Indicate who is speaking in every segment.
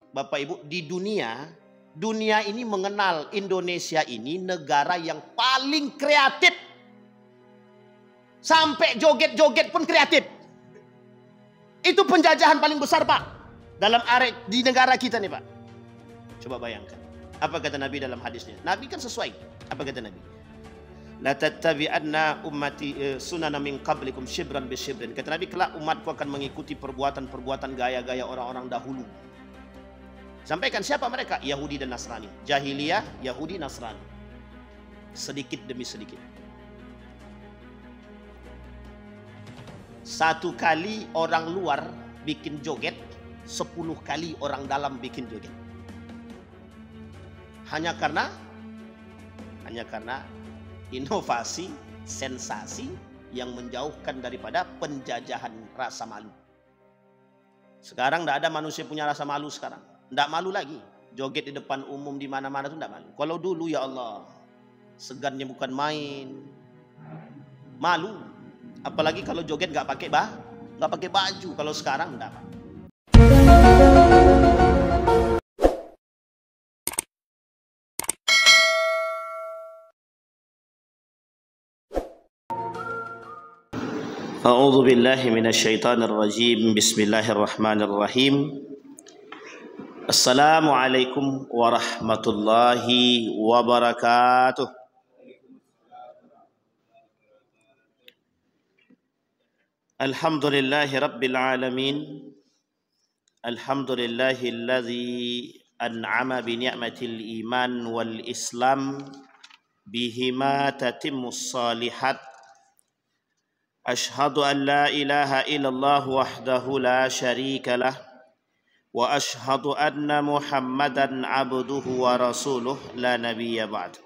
Speaker 1: Bapak Ibu, di dunia ini mengenal Indonesia ini negara yang paling kreatif. Sampai joget-joget pun kreatif. Itu penjajahan paling besar, Pak, dalam di negara kita nih, Pak. Coba bayangkan. Apa kata Nabi dalam hadisnya? Nabi kan sesuai. Apa kata Nabi? La tattabi'anna ummati sunana min qablikum shibran bi shibrin. Kata Nabi, kelak umatku akan mengikuti perbuatan-perbuatan gaya-gaya orang-orang dahulu. Sampaikan siapa mereka? Yahudi dan Nasrani. Jahiliyah, Yahudi, Nasrani. Sedikit demi sedikit. Satu kali orang luar bikin joget, 10 kali orang dalam bikin joget. Hanya karena inovasi, sensasi yang menjauhkan daripada penjajahan rasa malu. Sekarang tidak ada manusia punya rasa malu sekarang. Tidak malu lagi. Joget di depan umum di mana-mana itu tidak malu. Kalau dulu ya Allah, segannya bukan main. Malu. Apalagi kalau joget nggak pakai baju. Kalau sekarang enggak. A'udzu billahi minasyaitonir rajim. Bismillahirrahmanirrahim. Assalamualaikum warahmatullahi wabarakatuh. Alhamdulillahi rabbil alamin. Alhamdulillahilladzi an'ama bi ni'matil iman wal islam bihima tatimmus salihat. Ashhadu an la ilaha illallah wahdahu la syarika lah wa ashhadu anna Muhammadan abduhu wa rasuluh la nabiyya ba'd.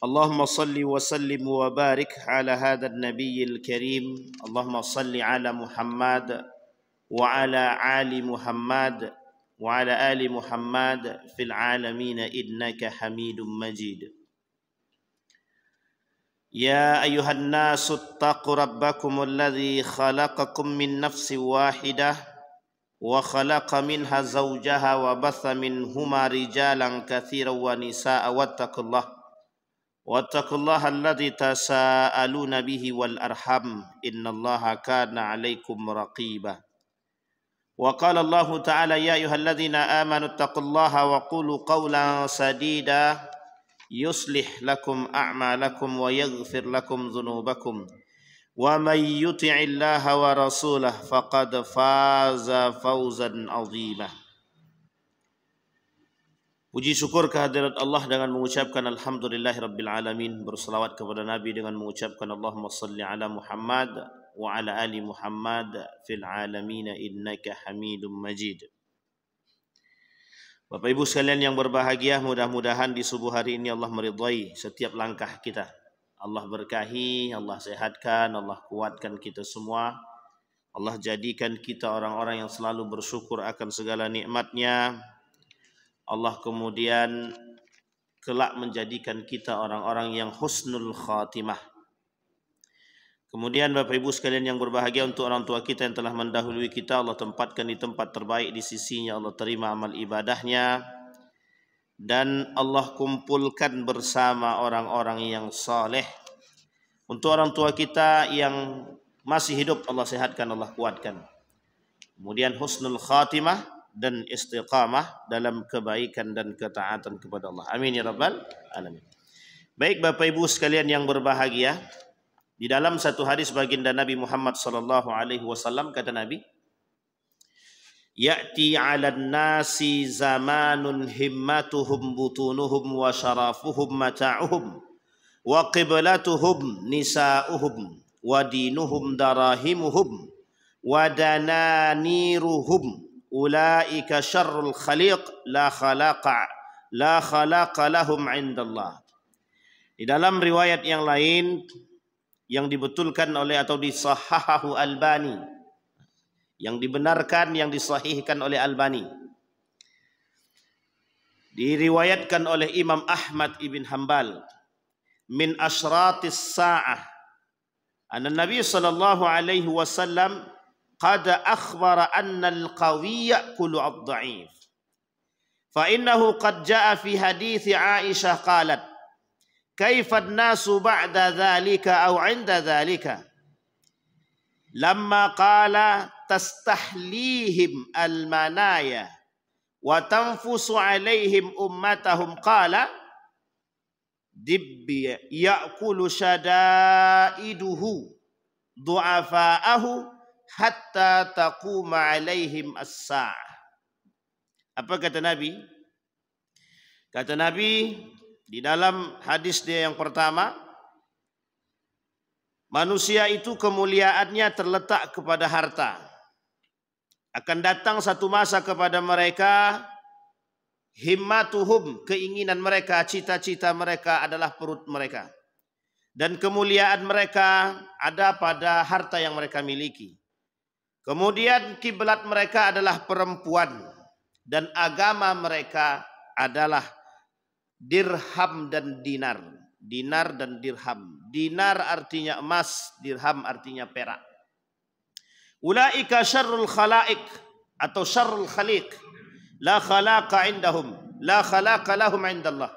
Speaker 1: Allahumma salli wa sallim wa barik ala hadha an-nabiyyil karim. Allahumma salli ala Muhammad wa ala ali Muhammad wa ala ali Muhammad fil alamin innaka Hamidum Majid. Ya ayyuhan nasu ittaqu rabbakum alladhi khalaqakum min nafsin wahidah wa khalaqa minha zawjaha wa batha minhuma rijalan katsiran wa nisaa'a wattaqullaha alladhi tasaaluna bihi wal arham innallaha kana 'alaikum raqiba. Wa qala Allah ta'ala ya ayyuhalladzina amanu ittaqullaha wa qulu qawlan sadida yuslih lakum a'malakum wa yaghfir lakum dhunubakum wa may yuti'illaha wa rasulahu faqad faza fawzan 'azima. Puji syukur kehadirat Allah dengan mengucapkan alhamdulillahirabbil alamin, berselawat kepada Nabi dengan mengucapkan Allahumma salli ala Muhammad wa ala ali Muhammad fil alamin innaka Hamidum Majid. Bapak Ibu sekalian yang berbahagia, mudah-mudahan di subuh hari ini Allah meridhai setiap langkah kita. Allah berkahi, Allah sehatkan, Allah kuatkan kita semua. Allah jadikan kita orang-orang yang selalu bersyukur akan segala nikmat-Nya. Allah kemudian kelak menjadikan kita orang-orang yang husnul khatimah. Kemudian Bapak Ibu sekalian yang berbahagia, untuk orang tua kita yang telah mendahului kita, Allah tempatkan di tempat terbaik di sisinya, Allah terima amal ibadahnya, dan Allah kumpulkan bersama orang-orang yang saleh. Untuk orang tua kita yang masih hidup, Allah sehatkan, Allah kuatkan. Kemudian husnul khatimah dan istiqamah dalam kebaikan dan ketaatan kepada Allah. Amin ya rabbal alamin. Baik Bapak Ibu sekalian yang berbahagia, di dalam satu hadis baginda Nabi Muhammad sallallahu alaihi wasallam, kata Nabi, ya'ti 'alan nasi zamanun himmatuhum butunuhum wa syarafuhum mata'uhum wa qiblatuhum nisa'uhum wa dinuhum darahimuhum wa dananiruhum ulaika syarrul khaliq la khalaqa lahum 'indallah. Di dalam riwayat yang lain yang dibetulkan oleh atau disahahahu Albani, yang dibenarkan, yang disahihkan oleh Albani, diriwayatkan oleh Imam Ahmad ibn Hanbal, min asyratis sa'ah anna Nabi sallallahu alaihi wasallam qad akhbara anna al-qawi ya'kulu ad-dha'if. Fa innahu qad jaa fi hadits Aisyah qalat kaifa an-nasu ba'da dhalika aw 'inda dhalika lamma qala tastahlihim al-manaya wa tanfusu 'alaihim ummatahum qala dibbi ya'kulu shadaiduhu du'afa'ahu hatta taquma 'alaihim as-sa'ah. Apa kata Nabi? Kata Nabi di dalam hadis dia yang pertama, manusia itu kemuliaannya terletak kepada harta. Akan datang satu masa kepada mereka, himmatuhum, keinginan mereka, cita-cita mereka adalah perut mereka. Dan kemuliaan mereka ada pada harta yang mereka miliki. Kemudian kiblat mereka adalah perempuan. Dan agama mereka adalah dirham dan dinar. Dinar dan dirham. Dinar artinya emas, dirham artinya perak. Ulaika syarrul khalaik atau syarrul khaliq. La khalaqa indahum. La khalaqa lahum indallah.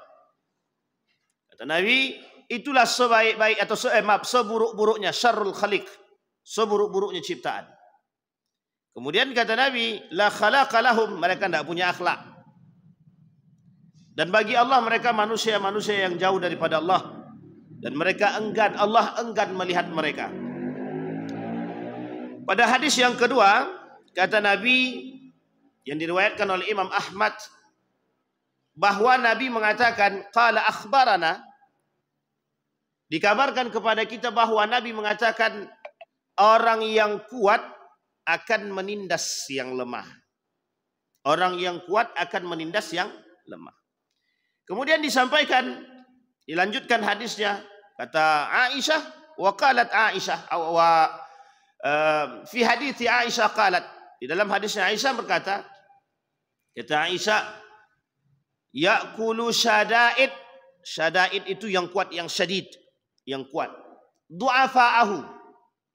Speaker 1: Kata Nabi, itulah sebaik-baik atau seburuk-buruknya syarrul khaliq. Seburuk-buruknya ciptaan. Kemudian kata Nabi, la khalaqa lahum, mereka tidak punya akhlak. Dan bagi Allah mereka manusia-manusia yang jauh daripada Allah. Dan mereka enggan, Allah enggan melihat mereka. Pada hadis yang kedua, kata Nabi yang diriwayatkan oleh Imam Ahmad, bahwa Nabi mengatakan, qala akhbarana, dikabarkan kepada kita bahwa Nabi mengatakan orang yang kuat akan menindas yang lemah. Orang yang kuat akan menindas yang lemah. Kemudian disampaikan, dilanjutkan hadisnya, kata Aisyah, wa qalat Aisyah, fi hadits Aisyah qalat, di dalam hadisnya Aisyah berkata, kata Aisyah, ya'kulu syada'id, syada'id itu yang kuat, yang syadid, yang kuat. Du'afa'ahu,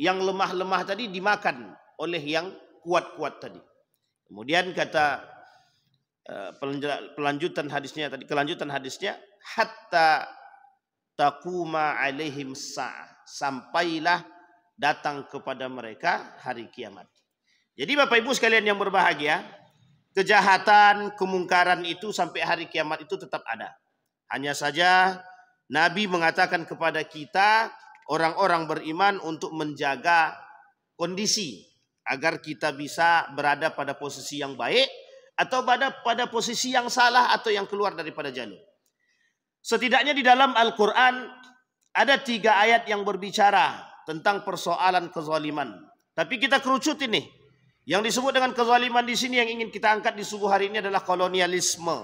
Speaker 1: yang lemah-lemah tadi dimakan oleh yang kuat-kuat tadi. Kemudian kata kelanjutan hadisnya hatta taquma alaihim sa'ah, sampailah datang kepada mereka hari kiamat. Jadi Bapak Ibu sekalian yang berbahagia, kejahatan, kemungkaran itu sampai hari kiamat itu tetap ada. Hanya saja Nabi mengatakan kepada kita orang-orang beriman untuk menjaga kondisi agar kita bisa berada pada posisi yang baik atau pada posisi yang salah atau yang keluar daripada jalur. Setidaknya di dalam Al-Quran ada 3 ayat yang berbicara tentang persoalan kezaliman. Tapi kita kerucut ini. Yang disebut dengan kezaliman di sini yang ingin kita angkat di subuh hari ini adalah kolonialisme.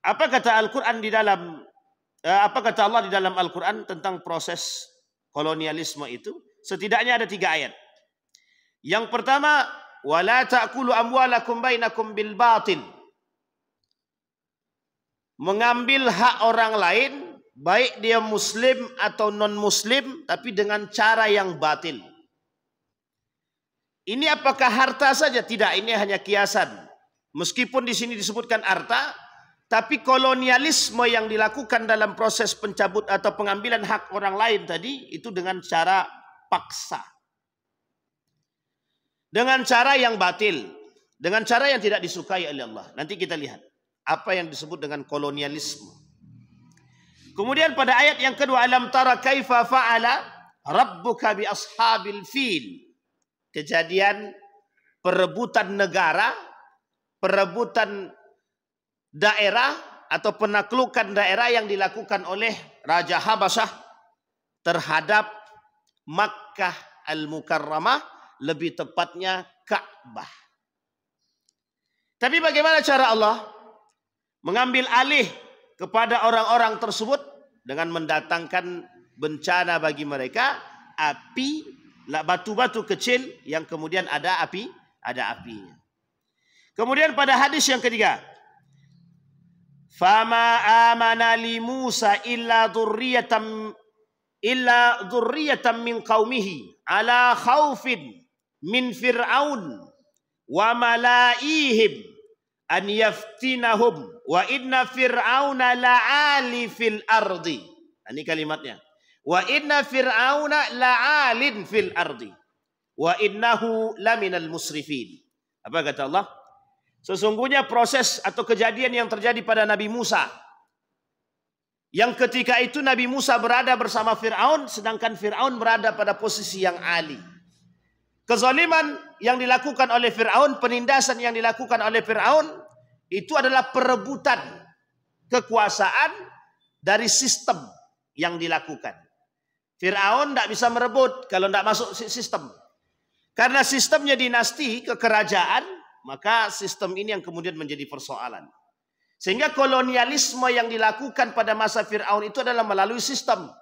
Speaker 1: Apa kata Al-Quran di dalam apa kata Allah di dalam Al-Quran tentang proses kolonialisme itu? Setidaknya ada 3 ayat. Yang pertama, wala ta'kulu amwalakum bainakum bil batil. Mengambil hak orang lain, baik dia muslim atau non muslim, tapi dengan cara yang batil. Ini apakah harta saja? Tidak, ini hanya kiasan. Meskipun di sini disebutkan harta, tapi kolonialisme yang dilakukan dalam proses pencabut atau pengambilan hak orang lain tadi itu dengan cara paksa. Dengan cara yang batil, dengan cara yang tidak disukai oleh Allah. Nanti kita lihat apa yang disebut dengan kolonialisme. Kemudian pada ayat yang kedua, alam tara kaifa fa'ala rabbuka bi ashabil fil. Kejadian perebutan negara, perebutan daerah atau penaklukan daerah yang dilakukan oleh Raja Habasyah terhadap Makkah Al-Mukarramah, lebih tepatnya Ka'bah. Tapi bagaimana cara Allah mengambil alih kepada orang-orang tersebut dengan mendatangkan bencana bagi mereka, api, batu-batu kecil yang kemudian ada apinya. Kemudian pada hadis yang ketiga, fama amana li Musa illa dzurriyyatan min qaumihi ala khaufin min Fir'aun wa malaihim an yaftinahum wa inna fir'auna la'ali fil ardi. Ini kalimatnya. Wa inna fir'auna la'alin fil ardi wa innahu laminal musrifin. Apa kata Allah? Sesungguhnya proses atau kejadian yang terjadi pada Nabi Musa, yang ketika itu Nabi Musa berada bersama Fir'aun, sedangkan Fir'aun berada pada posisi yang ali. Kezaliman yang dilakukan oleh Fir'aun, penindasan yang dilakukan oleh Fir'aun, itu adalah perebutan kekuasaan dari sistem yang dilakukan. Fir'aun tidak bisa merebut kalau tidak masuk sistem. Karena sistemnya dinasti, kekerajaan, maka sistem ini yang kemudian menjadi persoalan. Sehingga kolonialisme yang dilakukan pada masa Fir'aun itu adalah melalui sistem.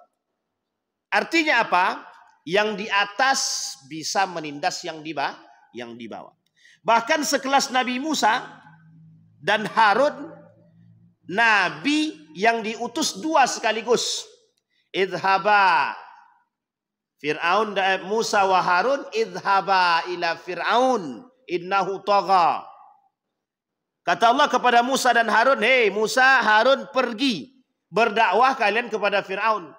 Speaker 1: Artinya apa? Yang di atas bisa menindas yang di bawah. Bahkan sekelas Nabi Musa dan Harun, nabi yang diutus dua sekaligus. Idhaba Fir'aun dan Musa wa Harun, idhaba ila Fir'aun innahu tagha. Kata Allah kepada Musa dan Harun, hei Musa, Harun, pergi berdakwah kalian kepada Fir'aun.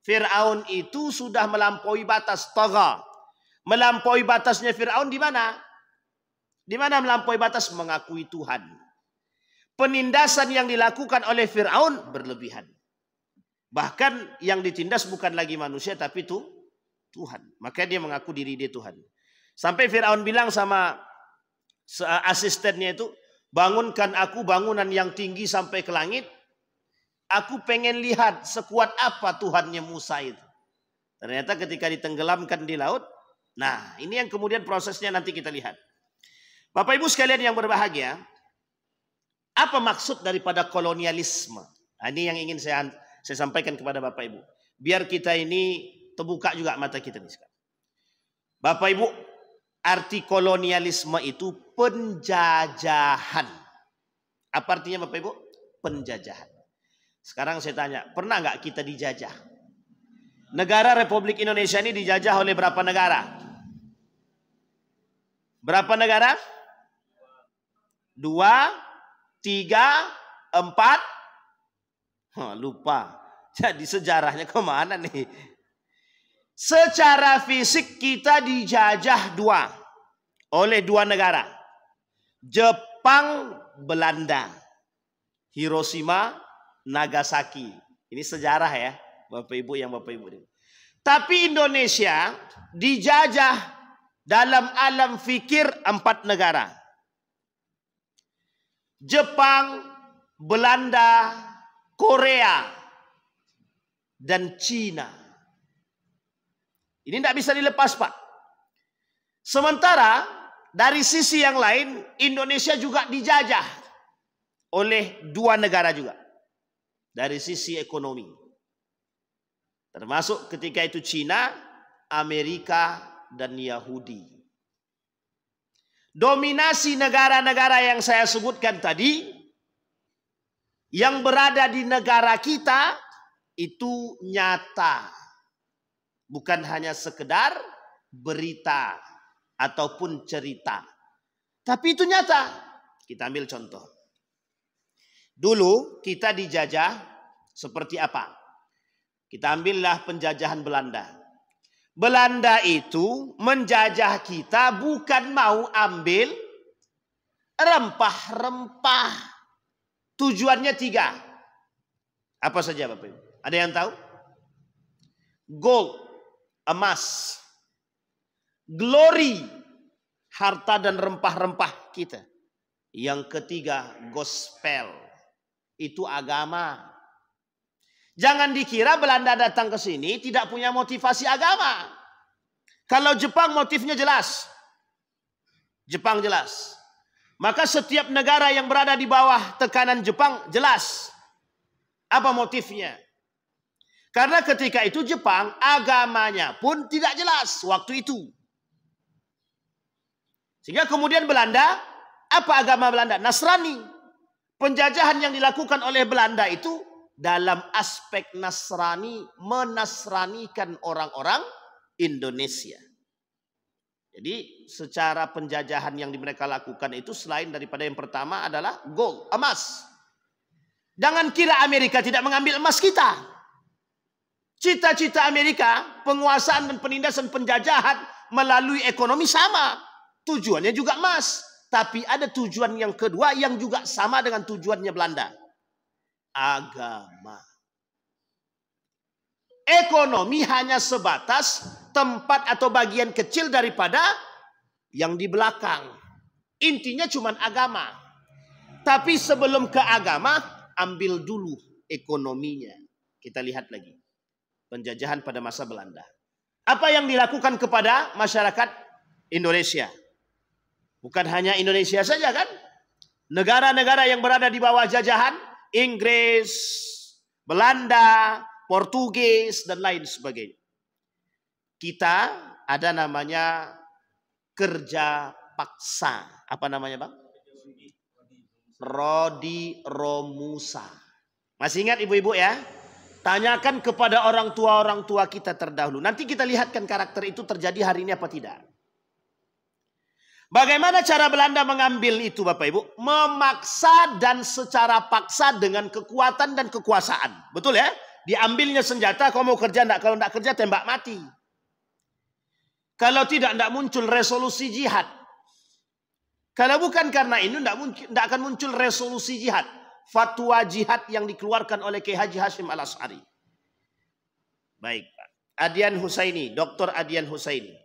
Speaker 1: Fir'aun itu sudah melampaui batas, tagha. Melampaui batasnya Fir'aun di mana? Di mana melampaui batas? Mengakui Tuhan. Penindasan yang dilakukan oleh Fir'aun berlebihan. Bahkan yang ditindas bukan lagi manusia tapi Tuhan. Maka dia mengaku diri dia Tuhan. Sampai Fir'aun bilang sama asistennya itu, bangunkan aku bangunan yang tinggi sampai ke langit. Aku pengen lihat sekuat apa Tuhannya Musa itu. Ternyata ketika ditenggelamkan di laut. Nah, ini yang kemudian prosesnya nanti kita lihat. Bapak Ibu sekalian yang berbahagia. Apa maksud daripada kolonialisme? Nah, ini yang ingin saya sampaikan kepada Bapak Ibu. Biar kita ini terbuka juga mata kita nih sekarang. Bapak Ibu, arti kolonialisme itu penjajahan. Apa artinya Bapak Ibu? Penjajahan. Sekarang saya tanya, pernah nggak kita dijajah? Negara Republik Indonesia ini dijajah oleh berapa negara? Berapa negara? 2, 3, 4. Lupa. Jadi sejarahnya kemana nih? Secara fisik kita dijajah oleh 2 negara. Jepang, Belanda. Hiroshima, Nagasaki. Ini sejarah ya, Bapak Ibu yang Bapak Ibu. Tapi Indonesia dijajah dalam alam fikir 4 negara. Jepang, Belanda, Korea, dan Cina. Ini tidak bisa dilepas, Pak. Sementara dari sisi yang lain, Indonesia juga dijajah oleh 2 negara juga. Dari sisi ekonomi. Termasuk ketika itu Cina, Amerika, dan Yahudi. Dominasi negara-negara yang saya sebutkan tadi, yang berada di negara kita, itu nyata. Bukan hanya sekedar berita ataupun cerita. Tapi itu nyata. Kita ambil contoh. Dulu kita dijajah seperti apa? Kita ambillah penjajahan Belanda. Belanda itu menjajah kita bukan mau ambil rempah-rempah. Tujuannya 3. Apa saja Bapak Ibu? Ada yang tahu? Gold, emas. Glory, harta dan rempah-rempah kita. Yang ketiga, gospel. Itu agama. Jangan dikira Belanda datang ke sini tidak punya motivasi agama. Kalau Jepang motifnya jelas. Jepang jelas. Maka setiap negara yang berada di bawah tekanan Jepang jelas. Apa motifnya? Karena ketika itu Jepang agamanya pun tidak jelas waktu itu. Sehingga kemudian Belanda, apa agama Belanda? Nasrani. Penjajahan yang dilakukan oleh Belanda itu dalam aspek Nasrani, menasranikan orang-orang Indonesia. Jadi secara penjajahan yang mereka lakukan itu selain daripada yang pertama adalah gold, emas. Jangan kira Amerika tidak mengambil emas kita. Cita-cita Amerika, penguasaan dan penindasan penjajahan melalui ekonomi sama. Tujuannya juga emas. Tapi ada tujuan yang kedua yang juga sama dengan tujuannya Belanda. Agama. Ekonomi hanya sebatas tempat atau bagian kecil daripada yang di belakang. Intinya cuma agama. Tapi sebelum ke agama, ambil dulu ekonominya. Kita lihat lagi. Penjajahan pada masa Belanda. Apa yang dilakukan kepada masyarakat Indonesia? Bukan hanya Indonesia saja kan? Negara-negara yang berada di bawah jajahan, Inggris, Belanda, Portugis, dan lain sebagainya. Kita ada namanya kerja paksa. Apa namanya, Bang? Rodi Romusa. Masih ingat ibu-ibu ya? Tanyakan kepada orang tua kita terdahulu. Nanti kita lihatkan karakter itu terjadi hari ini apa tidak. Bagaimana cara Belanda mengambil itu Bapak Ibu? Memaksa dan secara paksa dengan kekuatan dan kekuasaan. Betul ya? Diambilnya senjata, kau mau kerja enggak? Kalau enggak kerja tembak mati. Kalau tidak muncul resolusi jihad. Kalau bukan karena ini enggak akan muncul resolusi jihad. Fatwa jihad yang dikeluarkan oleh Kiai Haji Hashim Al-Asy'ari. Baik, Pak. Adian Husaini, Dr. Adian Husaini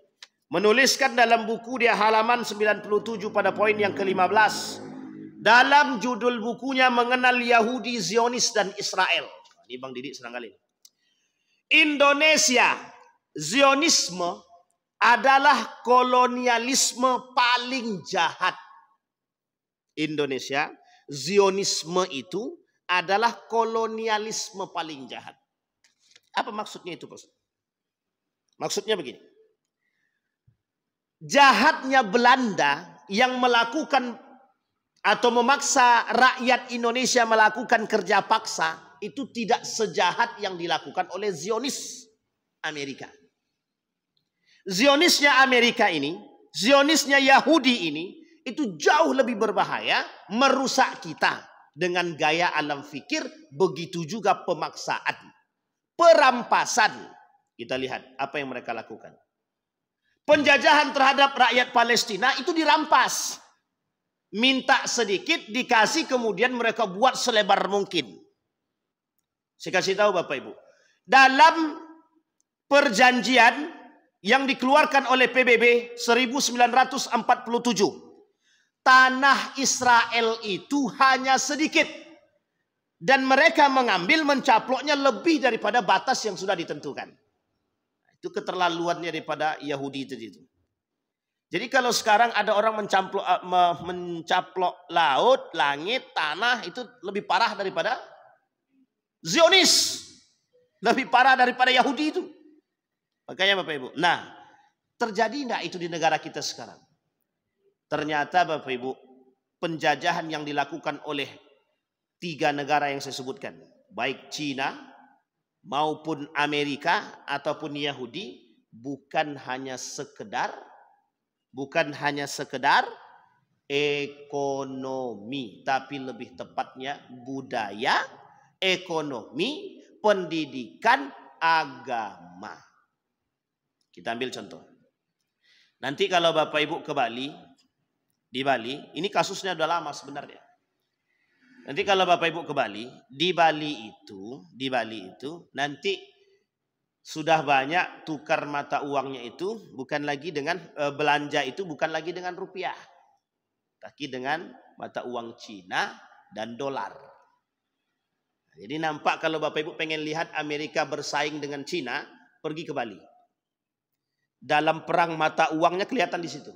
Speaker 1: menuliskan dalam buku dia halaman 97 pada poin yang ke-15. Dalam judul bukunya mengenal Yahudi, Zionis dan Israel. Ini Bang Didik senang kali. Indonesia, Zionisme adalah kolonialisme paling jahat. Indonesia, Zionisme itu adalah kolonialisme paling jahat. Apa maksudnya itu, Bos? Maksudnya begini. Jahatnya Belanda yang melakukan atau memaksa rakyat Indonesia melakukan kerja paksa itu tidak sejahat yang dilakukan oleh Zionis Amerika. Zionisnya Amerika ini, Zionisnya Yahudi ini, itu jauh lebih berbahaya, merusak kita dengan gaya alam fikir, begitu juga pemaksaan, perampasan. Kita lihat apa yang mereka lakukan. Penjajahan terhadap rakyat Palestina itu dirampas. Minta sedikit, dikasih, kemudian mereka buat selebar mungkin. Saya kasih tahu Bapak Ibu. Dalam perjanjian yang dikeluarkan oleh PBB 1947, tanah Israel itu hanya sedikit. Dan mereka mengambil mencaploknya lebih daripada batas yang sudah ditentukan. Itu keterlaluannya daripada Yahudi itu. Jadi kalau sekarang ada orang mencaplok laut, langit, tanah, itu lebih parah daripada Zionis. Lebih parah daripada Yahudi itu. Makanya Bapak Ibu. Nah, terjadi enggak itu di negara kita sekarang? Ternyata Bapak Ibu, penjajahan yang dilakukan oleh 3 negara yang saya sebutkan. Baik Cina maupun Amerika ataupun Yahudi. Bukan hanya sekedar ekonomi. Tapi lebih tepatnya budaya, ekonomi, pendidikan, agama. Kita ambil contoh. Nanti kalau Bapak Ibu ke Bali, di Bali, ini kasusnya udah lama sebenarnya. Nanti kalau Bapak Ibu ke Bali, di Bali itu nanti sudah banyak tukar mata uangnya itu bukan lagi dengan belanja itu bukan lagi dengan rupiah, tapi dengan mata uang Cina dan dolar. Jadi nampak kalau Bapak Ibu pengen lihat Amerika bersaing dengan Cina, pergi ke Bali. Dalam perang mata uangnya kelihatan di situ.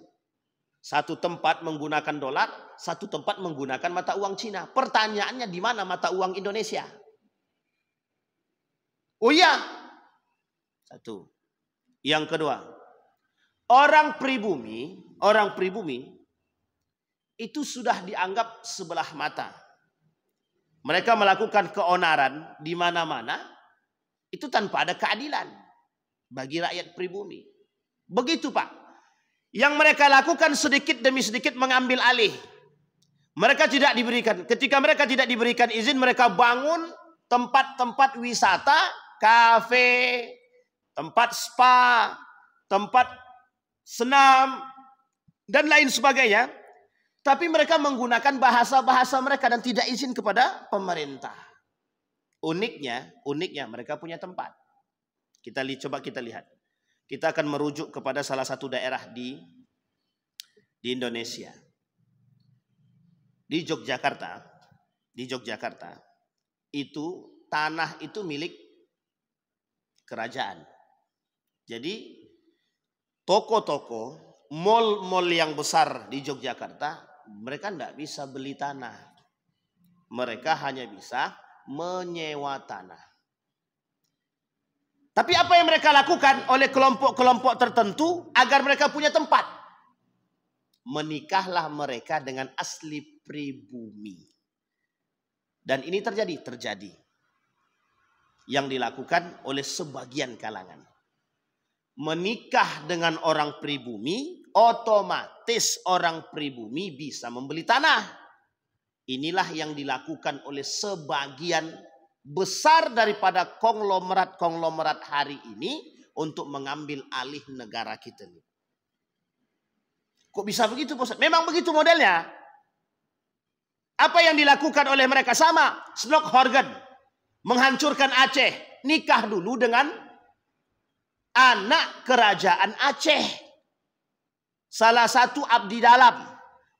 Speaker 1: Satu tempat menggunakan dolar, satu tempat menggunakan mata uang Cina. Pertanyaannya di mana mata uang Indonesia? Oh iya. Satu. Yang kedua, orang pribumi itu sudah dianggap sebelah mata. Mereka melakukan keonaran di mana-mana itu tanpa ada keadilan bagi rakyat pribumi. Begitu Pak. Yang mereka lakukan sedikit demi sedikit mengambil alih. Mereka tidak diberikan. Ketika mereka tidak diberikan izin, mereka bangun tempat-tempat wisata, kafe, tempat spa, tempat senam, dan lain sebagainya. Tapi mereka menggunakan bahasa-bahasa mereka dan tidak izin kepada pemerintah. Uniknya mereka punya tempat. Coba kita lihat. Kita akan merujuk kepada salah satu daerah di Indonesia. Di Yogyakarta, itu tanah itu milik kerajaan. Jadi toko-toko, mal-mal yang besar di Yogyakarta, mereka tidak bisa beli tanah. Mereka hanya bisa menyewa tanah. Tapi apa yang mereka lakukan oleh kelompok-kelompok tertentu agar mereka punya tempat? Menikahlah mereka dengan asli pribumi. Dan ini terjadi. Yang dilakukan oleh sebagian kalangan. Menikah dengan orang pribumi, otomatis orang pribumi bisa membeli tanah. Inilah yang dilakukan oleh sebagian besar daripada konglomerat-konglomerat hari ini untuk mengambil alih negara kita ini. Kok bisa begitu, Ustaz? Memang begitu modelnya. Apa yang dilakukan oleh mereka sama. Snok Horgen menghancurkan Aceh. Nikah dulu dengan anak kerajaan Aceh. Salah satu abdi dalam,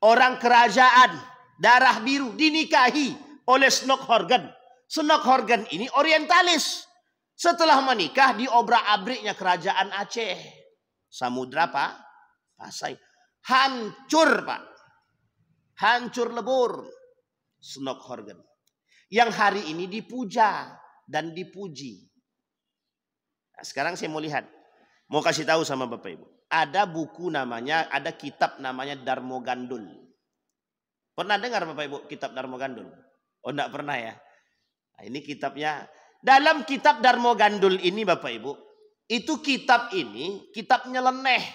Speaker 1: orang kerajaan darah biru, dinikahi oleh Snok Horgen. Snok Horgen ini orientalis. Setelah menikah diobrak-abriknya kerajaan Aceh. Samudra Pak Pasai. Hancur, Pak. Hancur lebur. Snok Horgen. Yang hari ini dipuja dan dipuji. Nah, sekarang saya mau lihat. Mau kasih tahu sama Bapak Ibu. Ada buku namanya, ada kitab namanya Darmo Gandul. Pernah dengar Bapak Ibu kitab Darmo Gandul? Oh, enggak pernah ya. Nah, ini kitabnya. Dalam kitab Darmo Gandul ini Bapak Ibu. Itu kitab ini, kitab nyeleneh.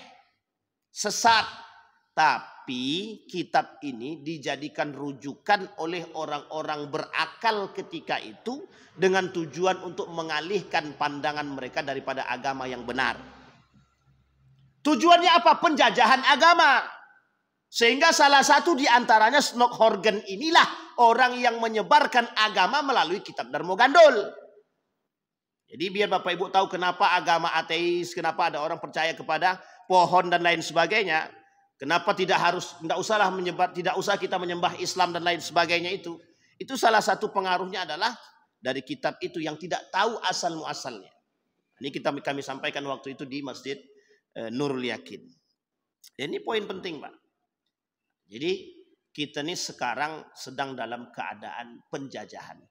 Speaker 1: Sesat. Tapi kitab ini dijadikan rujukan oleh orang-orang berakal ketika itu dengan tujuan untuk mengalihkan pandangan mereka daripada agama yang benar. Tujuannya apa? Penjajahan agama. Sehingga salah satu di antaranya Snok Horgen inilah orang yang menyebarkan agama melalui kitab Darmo Gandul. Jadi biar Bapak Ibu tahu kenapa agama ateis, kenapa ada orang percaya kepada pohon dan lain sebagainya. Kenapa tidak usah kita menyembah Islam dan lain sebagainya itu. Itu salah satu pengaruhnya adalah dari kitab itu yang tidak tahu asal muasalnya. Ini kami sampaikan waktu itu di Masjid Nurul Yakin. Ini poin penting, Pak. Jadi kita ini sekarang sedang dalam keadaan penjajahan.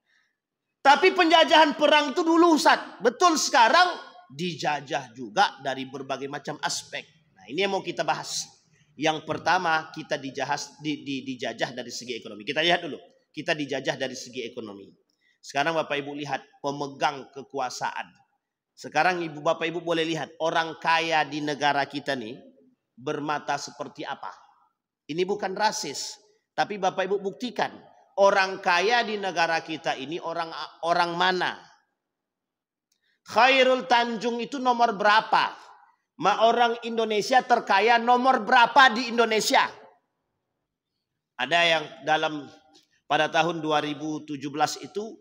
Speaker 1: Tapi penjajahan perang itu dulu, Ustaz. Betul, sekarang dijajah juga dari berbagai macam aspek. Nah, ini yang mau kita bahas. Yang pertama kita dijajah dari segi ekonomi. Kita lihat dulu. Kita dijajah dari segi ekonomi. Sekarang Bapak Ibu lihat pemegang kekuasaan. Sekarang Bapak Ibu boleh lihat orang kaya di negara kita nih bermata seperti apa. Ini bukan rasis. Tapi Bapak Ibu buktikan. Orang kaya di negara kita ini orang mana? Khairul Tanjung itu nomor berapa? Orang Indonesia terkaya nomor berapa di Indonesia? Ada yang pada tahun 2017 itu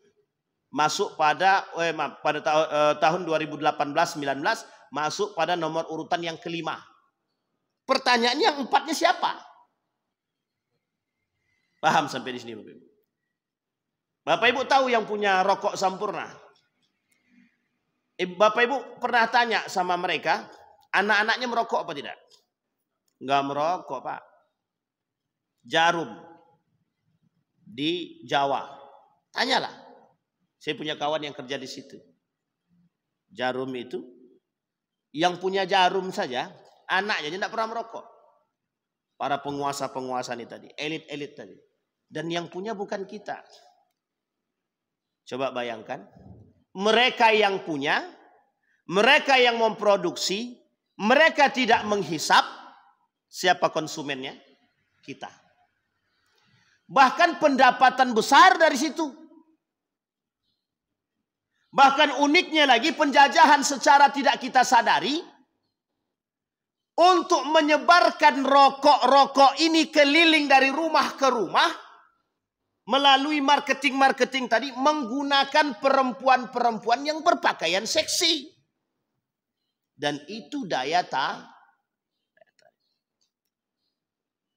Speaker 1: masuk pada tahun 2018-19 masuk pada nomor urutan yang kelima. Pertanyaannya yang empatnya siapa? Paham sampai di sini Bapak Ibu? Bapak Ibu tahu yang punya rokok Sampurna? Bapak Ibu pernah tanya sama mereka, anak-anaknya merokok apa tidak? Enggak merokok, Pak. Jarum di Jawa. Tanyalah. Saya punya kawan yang kerja di situ. Jarum itu yang punya jarum saja, anaknya tidak pernah merokok. Para penguasa-penguasa ini tadi, elit-elit tadi. Dan yang punya bukan kita. Coba bayangkan, mereka yang punya, mereka yang memproduksi, mereka tidak menghisap, Siapa konsumennya? Kita. Bahkan pendapatan besar dari situ. Bahkan uniknya lagi penjajahan secara tidak kita sadari untuk menyebarkan rokok-rokok ini keliling dari rumah ke rumah melalui marketing-marketing tadi menggunakan perempuan-perempuan yang berpakaian seksi. Dan itu daya tarik.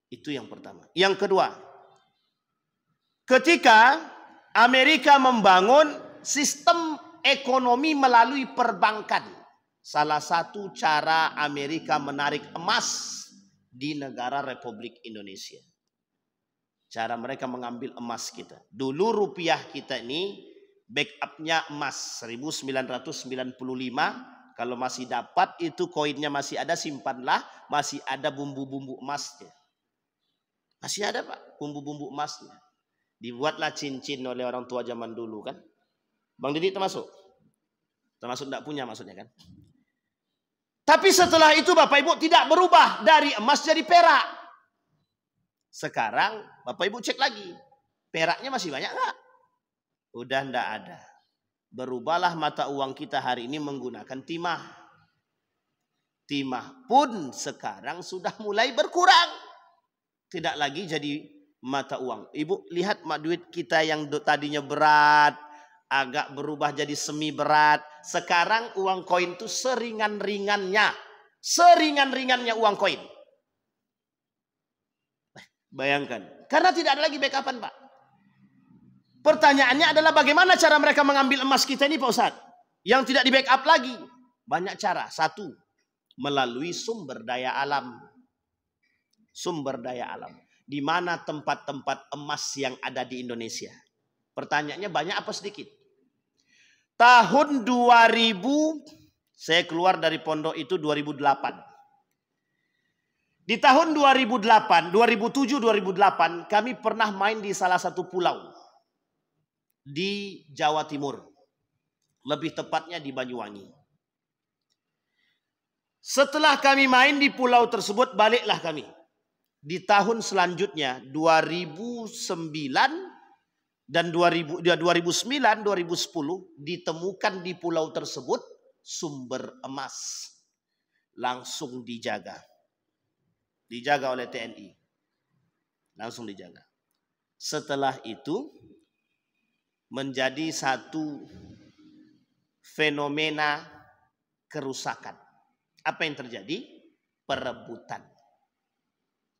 Speaker 1: Itu yang pertama. Yang kedua, ketika Amerika membangun sistem ekonomi melalui perbankan, salah satu cara Amerika menarik emas di negara Republik Indonesia. Cara mereka mengambil emas kita. Dulu rupiah kita ini backupnya emas 1995. Kalau masih dapat itu koinnya masih ada, simpanlah. Masih ada bumbu-bumbu emasnya. Masih ada Pak bumbu-bumbu emasnya. Dibuatlah cincin oleh orang tua zaman dulu kan. Bang Didi termasuk? Termasuk tidak punya maksudnya kan. Tapi setelah itu Bapak Ibu tidak berubah dari emas jadi perak. Sekarang Bapak Ibu cek lagi. Peraknya masih banyak nggak? Udah ndak ada. Berubahlah mata uang kita hari ini menggunakan timah. Timah pun sekarang sudah mulai berkurang. Tidak lagi jadi mata uang. Ibu lihat duit kita yang tadinya berat. Agak berubah jadi semi berat. Sekarang uang koin itu seringan-ringannya. Seringan-ringannya uang koin. Bayangkan. Karena tidak ada lagi backupan Pak. Pertanyaannya adalah bagaimana cara mereka mengambil emas kita ini Pak Ustadz. Yang tidak di backup lagi. Banyak cara. Satu. Melalui sumber daya alam. Sumber daya alam. Di mana tempat-tempat emas yang ada di Indonesia. Pertanyaannya banyak apa sedikit? Tahun 2000. Saya keluar dari pondok itu 2008. Di tahun 2007-2008 kami pernah main di salah satu pulau di Jawa Timur. Lebih tepatnya di Banyuwangi. Setelah kami main di pulau tersebut baliklah kami. Di tahun selanjutnya 2009 dan 2010 ditemukan di pulau tersebut sumber emas. Langsung dijaga. Dijaga oleh TNI. Langsung dijaga. Setelah itu menjadi satu fenomena kerusakan. Apa yang terjadi? Perebutan.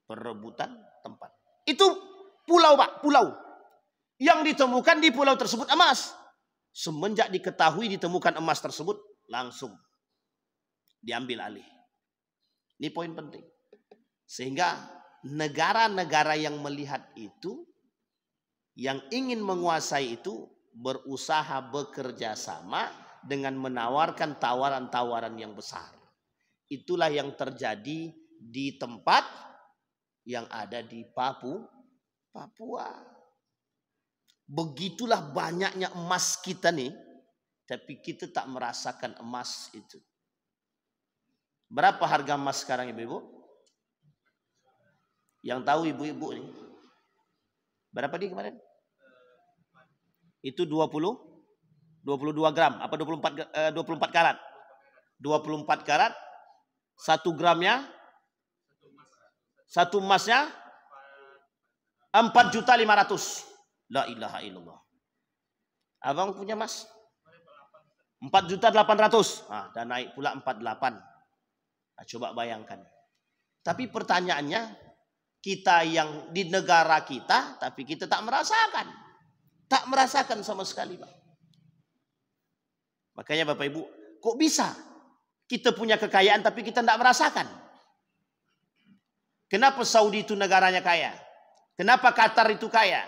Speaker 1: Perebutan tempat. Itu pulau Pak, pulau. Yang ditemukan di pulau tersebut emas. Semenjak diketahui ditemukan emas tersebut, langsung diambil alih. Ini poin penting. Sehingga negara-negara yang melihat itu, yang ingin menguasai itu, berusaha bekerja sama dengan menawarkan tawaran-tawaran yang besar. Itulah yang terjadi di tempat yang ada di Papua. Begitulah banyaknya emas kita nih, tapi kita tak merasakan emas itu. Berapa harga emas sekarang ibu-ibu? Yang tahu ibu-ibu nih. Berapa dia kemarin? Itu 22 gram. Apa 24 karat? 24 karat. 1 gramnya. 1 emasnya. 4.500.000. La ilaha illallah. Abang punya emas? 4.800.000. Ah, dan naik pula 48. Nah, coba bayangkan. Tapi pertanyaannya, kita yang di negara kita, tapi kita tak merasakan. Tak merasakan sama sekali, Pak. Makanya Bapak Ibu, kok bisa kita punya kekayaan tapi kita tidak merasakan? Kenapa Saudi itu negaranya kaya? Kenapa Qatar itu kaya?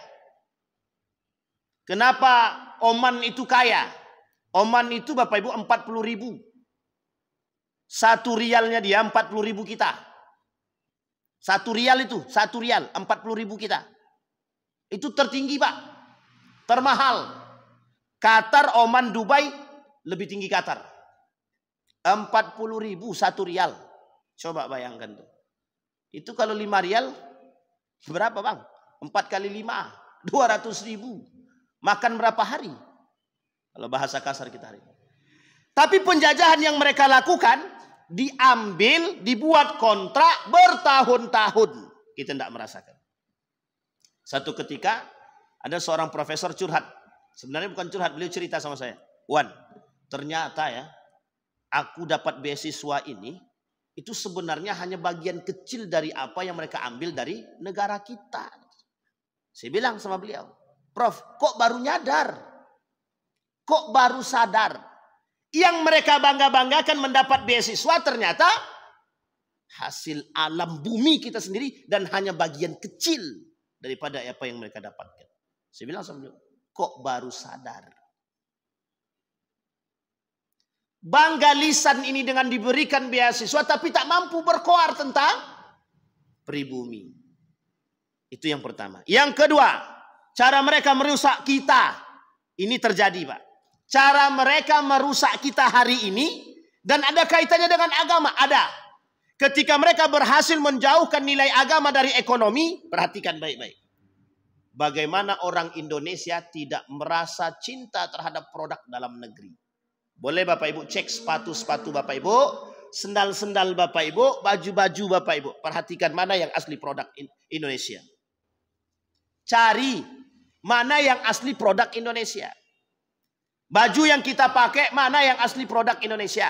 Speaker 1: Kenapa Oman itu kaya? Oman itu Bapak Ibu 40.000. 1 rialnya dia 40.000 kita. 1 rial itu, 1 rial, 40.000 kita. Itu tertinggi Pak. Termahal. Qatar, Oman, Dubai, lebih tinggi Qatar. 40.000 1 rial. Coba bayangkan tuh. Itu kalau 5 rial berapa bang? 4 kali 5, 200.000. Makan berapa hari? Kalau bahasa kasar kita hari ini. Tapi penjajahan yang mereka lakukan, diambil, dibuat kontrak bertahun-tahun. Kita tidak merasakan. Satu ketika ada seorang profesor curhat. Sebenarnya bukan curhat, beliau cerita sama saya. Wan, ternyata ya, aku dapat beasiswa ini, itu sebenarnya hanya bagian kecil dari apa yang mereka ambil dari negara kita. Saya bilang sama beliau, Prof, kok baru nyadar? Kok baru sadar? Yang mereka bangga-banggakan mendapat beasiswa ternyata hasil alam bumi kita sendiri dan hanya bagian kecil daripada apa yang mereka dapatkan. Saya bilang sama beliau, kok baru sadar? Bangga lisan ini dengan diberikan beasiswa tapi tak mampu berkoar tentang pribumi. Itu yang pertama. Yang kedua, cara mereka merusak kita. Ini terjadi, Pak. Cara mereka merusak kita hari ini dan ada kaitannya dengan agama. Ada. Ketika mereka berhasil menjauhkan nilai agama dari ekonomi, perhatikan baik-baik. Bagaimana orang Indonesia tidak merasa cinta terhadap produk dalam negeri. Boleh Bapak Ibu cek sepatu-sepatu Bapak Ibu, sendal-sendal Bapak Ibu, baju-baju Bapak Ibu. Perhatikan mana yang asli produk Indonesia. Cari mana yang asli produk Indonesia. Baju yang kita pakai mana yang asli produk Indonesia.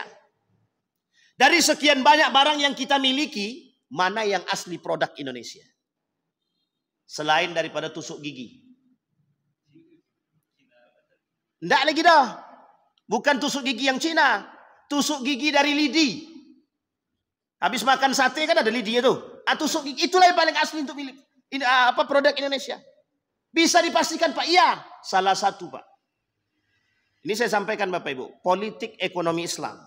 Speaker 1: Dari sekian banyak barang yang kita miliki, mana yang asli produk Indonesia. Selain daripada tusuk gigi. Tidak lagi dah. Bukan tusuk gigi yang Cina. Tusuk gigi dari lidi. Habis makan sate kan ada lidi itu. Tusuk gigi itulah yang paling asli untuk milik produk Indonesia. Bisa dipastikan Pak? Iya. Salah satu Pak. Ini saya sampaikan Bapak Ibu. Politik ekonomi Islam.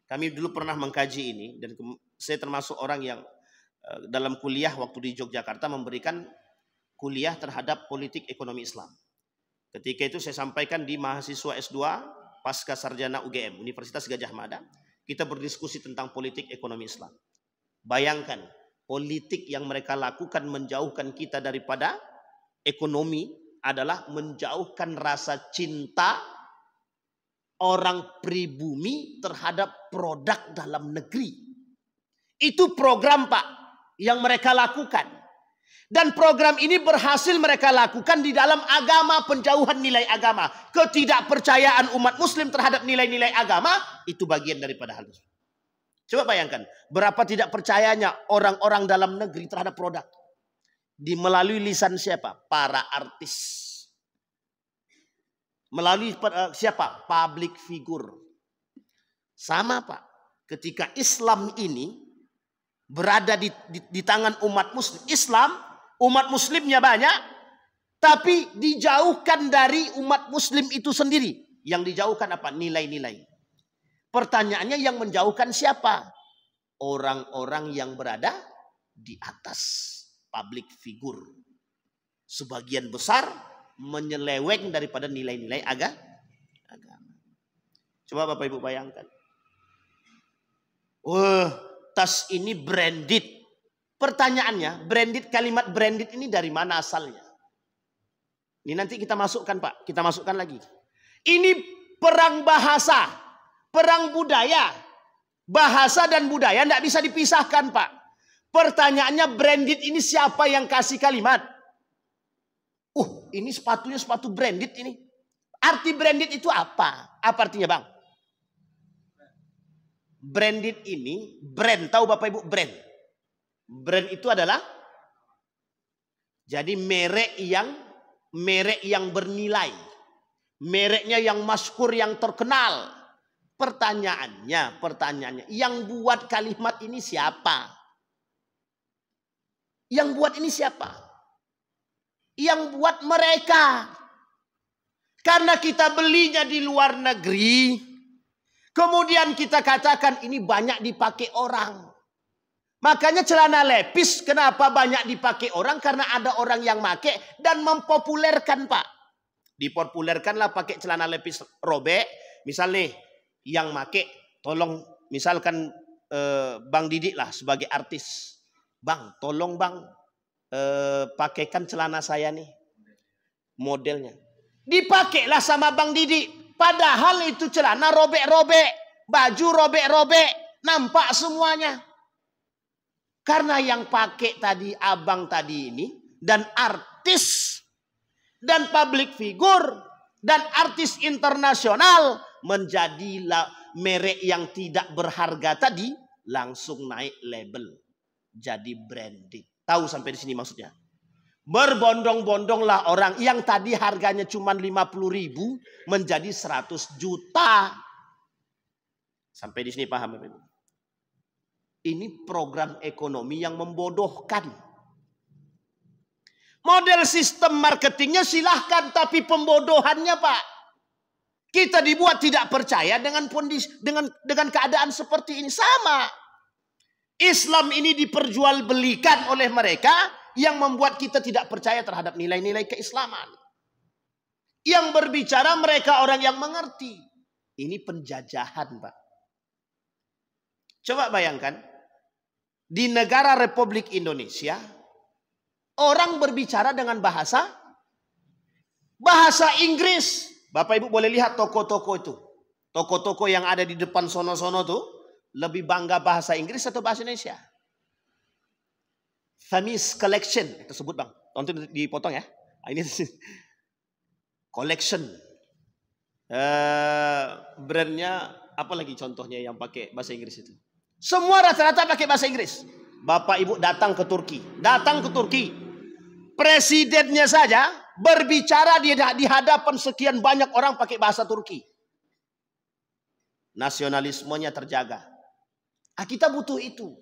Speaker 1: Kami dulu pernah mengkaji ini. Dan saya termasuk orang yang dalam kuliah waktu di Yogyakarta memberikan kuliah terhadap politik ekonomi Islam. Ketika itu saya sampaikan di mahasiswa S2 pasca sarjana UGM, Universitas Gadjah Mada, kita berdiskusi tentang politik ekonomi Islam. Bayangkan, politik yang mereka lakukan menjauhkan kita daripada ekonomi adalah menjauhkan rasa cinta orang pribumi terhadap produk dalam negeri. Itu program Pak yang mereka lakukan. Dan program ini berhasil mereka lakukan di dalam agama, penjauhan nilai agama. Ketidakpercayaan umat muslim terhadap nilai-nilai agama, itu bagian daripada hal itu. Coba bayangkan, berapa tidak percayanya orang-orang dalam negeri terhadap produk. Melalui lisan siapa? Para artis. Melalui siapa? Public figure. Sama Pak, ketika Islam ini berada di tangan umat muslim. Islam, umat muslimnya banyak, tapi dijauhkan dari umat muslim itu sendiri. Yang dijauhkan apa? Nilai-nilai. Pertanyaannya yang menjauhkan siapa? Orang-orang yang berada di atas, public figure. Sebagian besar menyeleweng daripada nilai-nilai agama. Coba Bapak Ibu bayangkan. Tas ini branded. Pertanyaannya, kalimat branded ini dari mana asalnya? Ini nanti kita masukkan Pak, kita masukkan lagi. Ini perang bahasa, perang budaya. Bahasa dan budaya tidak bisa dipisahkan Pak. Pertanyaannya, branded ini siapa yang kasih kalimat? Ini sepatunya sepatu branded ini. Arti branded itu apa? Apa artinya Bang? Branded ini, brand, tahu Bapak Ibu brand? Brand itu adalah jadi merek yang bernilai. Mereknya yang masyhur, yang terkenal. Pertanyaannya, yang buat kalimat ini siapa? Yang buat ini siapa? Yang buat mereka. Karena kita belinya di luar negeri, kemudian kita katakan ini banyak dipakai orang. Makanya celana lepis kenapa banyak dipakai orang? Karena ada orang yang pakai dan mempopulerkan Pak. Dipopulerkanlah pakai celana lepis robek. Misal nih yang pakai tolong misalkan Bang Didik lah sebagai artis. Bang, tolong bang, pakaikan celana saya nih, modelnya. Dipakailah sama Bang Didi. Padahal itu celana robek-robek, baju robek-robek, nampak semuanya. Karena yang pakai tadi abang tadi ini, dan artis, dan public figure, dan artis internasional, menjadi merek yang tidak berharga tadi, langsung naik label. Jadi branding. Tahu sampai di sini maksudnya? Berbondong-bondonglah orang yang tadi harganya cuma 50.000 menjadi 100 juta. Sampai di sini paham Bapak Ibu? Ini program ekonomi yang membodohkan. Model sistem marketingnya silahkan, tapi pembodohannya Pak. Kita dibuat tidak percaya dengan keadaan seperti ini. Sama. Islam ini diperjualbelikan oleh mereka yang membuat kita tidak percaya terhadap nilai-nilai keislaman. Yang berbicara mereka orang yang mengerti. Ini penjajahan, Pak. Coba bayangkan, di negara Republik Indonesia, orang berbicara dengan bahasa Inggris. Bapak Ibu boleh lihat toko-toko itu. Toko-toko yang ada di depan sono-sono tuh, lebih bangga bahasa Inggris atau bahasa Indonesia? Thames Collection, itu sebut bang. Tonton dipotong ya. Ini collection. Brandnya apa lagi contohnya yang pakai bahasa Inggris itu? Semua rata-rata pakai bahasa Inggris. Bapak Ibu datang ke Turki. Presidennya saja berbicara di hadapan sekian banyak orang pakai bahasa Turki. Nasionalismenya terjaga. Kita butuh itu.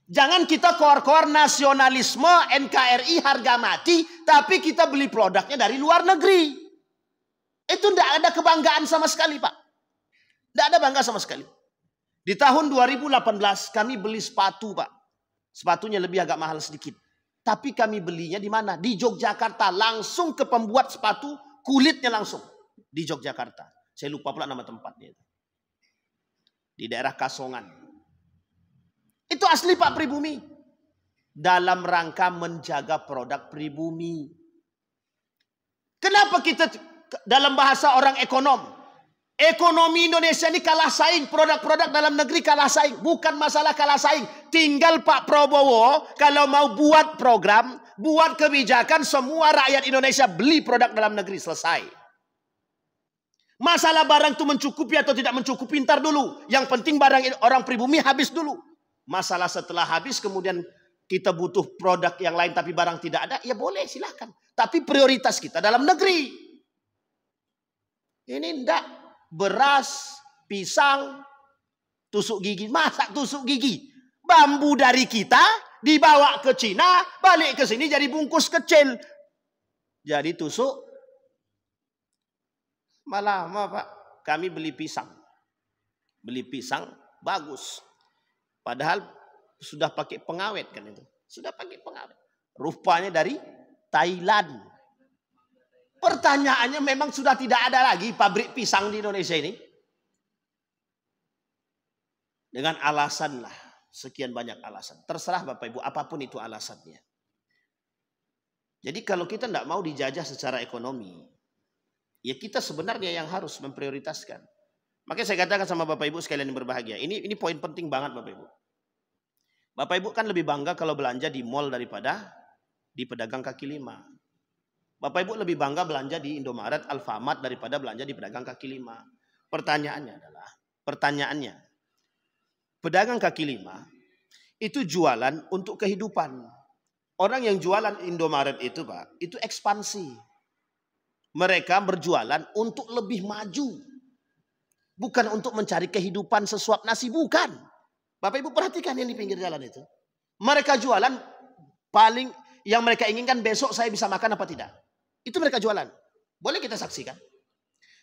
Speaker 1: Jangan kita koar-koar nasionalisme NKRI harga mati, tapi kita beli produknya dari luar negeri. Itu tidak ada kebanggaan sama sekali, Pak. Tidak ada bangga sama sekali. Di tahun 2018 kami beli sepatu, Pak. Sepatunya lebih agak mahal sedikit. Tapi kami belinya di mana? Di Yogyakarta. Langsung ke pembuat sepatu, kulitnya langsung. Di Yogyakarta. Saya lupa pula nama tempatnya. Di daerah Kasongan. Itu asli Pak pribumi. Dalam rangka menjaga produk pribumi. Kenapa kita dalam bahasa orang ekonom? Ekonomi Indonesia ini kalah saing. Produk-produk dalam negeri kalah saing. Bukan masalah kalah saing. Tinggal Pak Prabowo kalau mau buat program, buat kebijakan, semua rakyat Indonesia beli produk dalam negeri. Selesai. Masalah barang itu mencukupi atau tidak mencukupi ntar dulu. Yang penting barang orang pribumi habis dulu. Masalah setelah habis kemudian kita butuh produk yang lain tapi barang tidak ada, ya boleh silahkan. Tapi prioritas kita dalam negeri. Ini enggak beras, pisang, tusuk gigi. Masa tusuk gigi? Bambu dari kita dibawa ke Cina, balik ke sini jadi bungkus kecil. Jadi tusuk. Malah Pak, kami beli pisang. Beli pisang bagus. Padahal sudah pakai pengawet kan itu. Sudah pakai pengawet. Rupanya dari Thailand. Pertanyaannya memang sudah tidak ada lagi pabrik pisang di Indonesia ini. Dengan alasan lah. Sekian banyak alasan. Terserah Bapak Ibu apapun itu alasannya. Jadi kalau kita tidak mau dijajah secara ekonomi. Ya kita sebenarnya yang harus memprioritaskan. Makanya saya katakan sama Bapak Ibu sekalian yang berbahagia. Ini poin penting banget Bapak Ibu. Bapak Ibu kan lebih bangga kalau belanja di mall daripada di pedagang kaki lima. Bapak Ibu lebih bangga belanja di Indomaret, Alfamart daripada belanja di pedagang kaki lima. Pertanyaannya, pedagang kaki lima itu jualan untuk kehidupan. Orang yang jualan Indomaret itu Pak, itu ekspansi. Mereka berjualan untuk lebih maju. Bukan untuk mencari kehidupan sesuap nasi, bukan. Bapak Ibu perhatikan yang di pinggir jalan itu. Mereka jualan paling yang mereka inginkan besok saya bisa makan apa tidak. Itu mereka jualan. Boleh kita saksikan.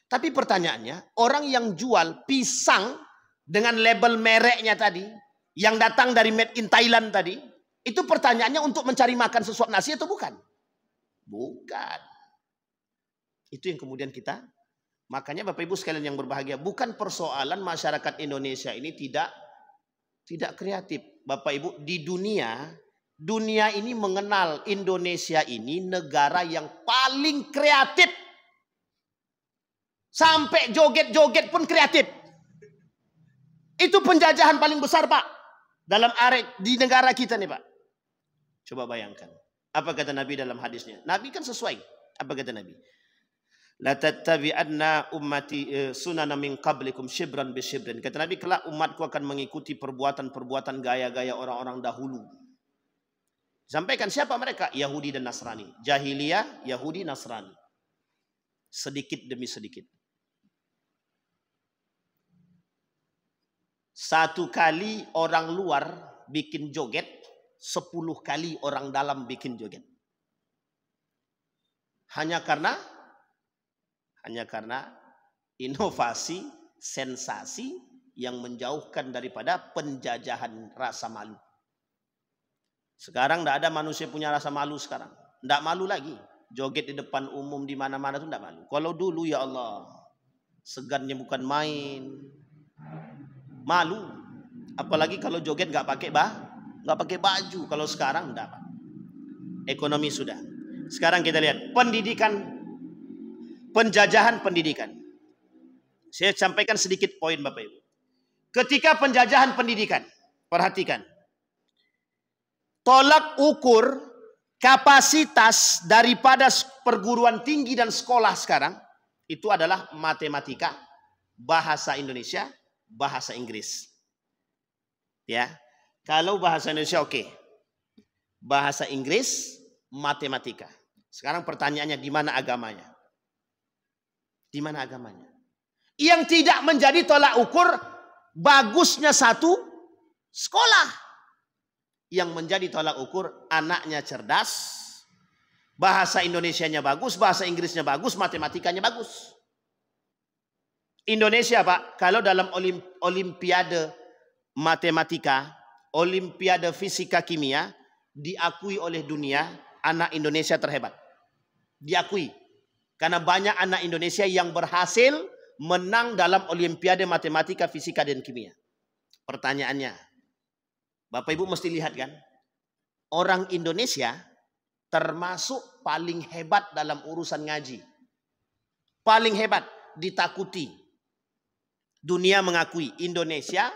Speaker 1: Tapi pertanyaannya, orang yang jual pisang dengan label mereknya tadi, yang datang dari made in Thailand tadi, itu pertanyaannya untuk mencari makan sesuap nasi atau bukan? Bukan. Itu yang kemudian kita, makanya Bapak Ibu sekalian yang berbahagia, bukan persoalan masyarakat Indonesia ini tidak kreatif. Bapak Ibu, di dunia Dunia ini mengenal Indonesia ini negara yang paling kreatif. Sampai joget-joget pun kreatif. Itu penjajahan paling besar, Pak. Dalam di negara kita nih, Pak. Coba bayangkan. Apa kata Nabi dalam hadisnya? Nabi kan sesuai. Apa kata Nabi? La tattabi'anna ummati sunana min qablikum shibran bi shibrin. Kata Nabi, kelak umatku akan mengikuti perbuatan-perbuatan gaya-gaya orang-orang dahulu. Sampaikan siapa mereka? Yahudi dan Nasrani. Jahiliyah, Yahudi, Nasrani. Sedikit demi sedikit. Satu kali orang luar bikin joget, 10 kali orang dalam bikin joget. Hanya karena inovasi, sensasi yang menjauhkan daripada penjajahan rasa malu. Sekarang tidak ada manusia punya rasa malu sekarang. Tidak malu lagi. Joget di depan umum di mana-mana itu tidak malu. Kalau dulu ya Allah, segannya bukan main. Malu. Apalagi kalau joget nggak pakai baju. Kalau sekarang tidak. Ekonomi sudah. Sekarang kita lihat pendidikan, penjajahan pendidikan. Saya sampaikan sedikit poin Bapak Ibu. Ketika penjajahan pendidikan, perhatikan. Tolak ukur kapasitas daripada perguruan tinggi dan sekolah sekarang itu adalah matematika, bahasa Indonesia, bahasa Inggris. Ya. Kalau bahasa Indonesia oke. Bahasa Inggris, matematika. Sekarang pertanyaannya di mana agamanya? Di mana agamanya? Yang tidak menjadi tolak ukur bagusnya satu sekolah. Yang menjadi tolak ukur anaknya cerdas, bahasa Indonesianya bagus, bahasa Inggrisnya bagus, matematikanya bagus. Indonesia Pak, kalau dalam olimpiade matematika, olimpiade fisika kimia, diakui oleh dunia anak Indonesia terhebat. Diakui. Karena banyak anak Indonesia yang berhasil menang dalam olimpiade matematika, fisika, dan kimia. Pertanyaannya, Bapak Ibu mesti lihat kan, orang Indonesia termasuk paling hebat dalam urusan ngaji. Paling hebat, ditakuti. Dunia mengakui Indonesia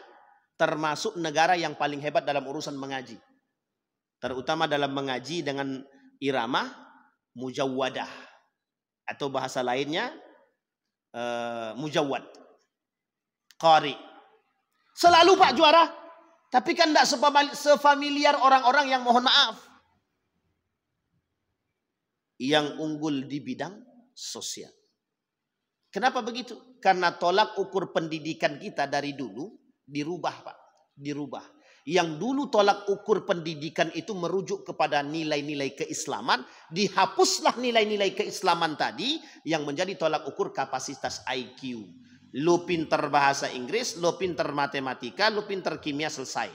Speaker 1: termasuk negara yang paling hebat dalam urusan mengaji. Terutama dalam mengaji dengan irama mujawwadah. Atau bahasa lainnya mujawwad. Qari. Selalu Pak juara. Tapi kan tidak sefamiliar orang-orang yang mohon maaf. Yang unggul di bidang sosial. Kenapa begitu? Karena tolak ukur pendidikan kita dari dulu dirubah Pak. Dirubah. Yang dulu tolak ukur pendidikan itu merujuk kepada nilai-nilai keislaman. Dihapuslah nilai-nilai keislaman tadi yang menjadi tolak ukur kapasitas IQ. Lu pinter bahasa Inggris, lu pinter matematika, lu pinter kimia, selesai.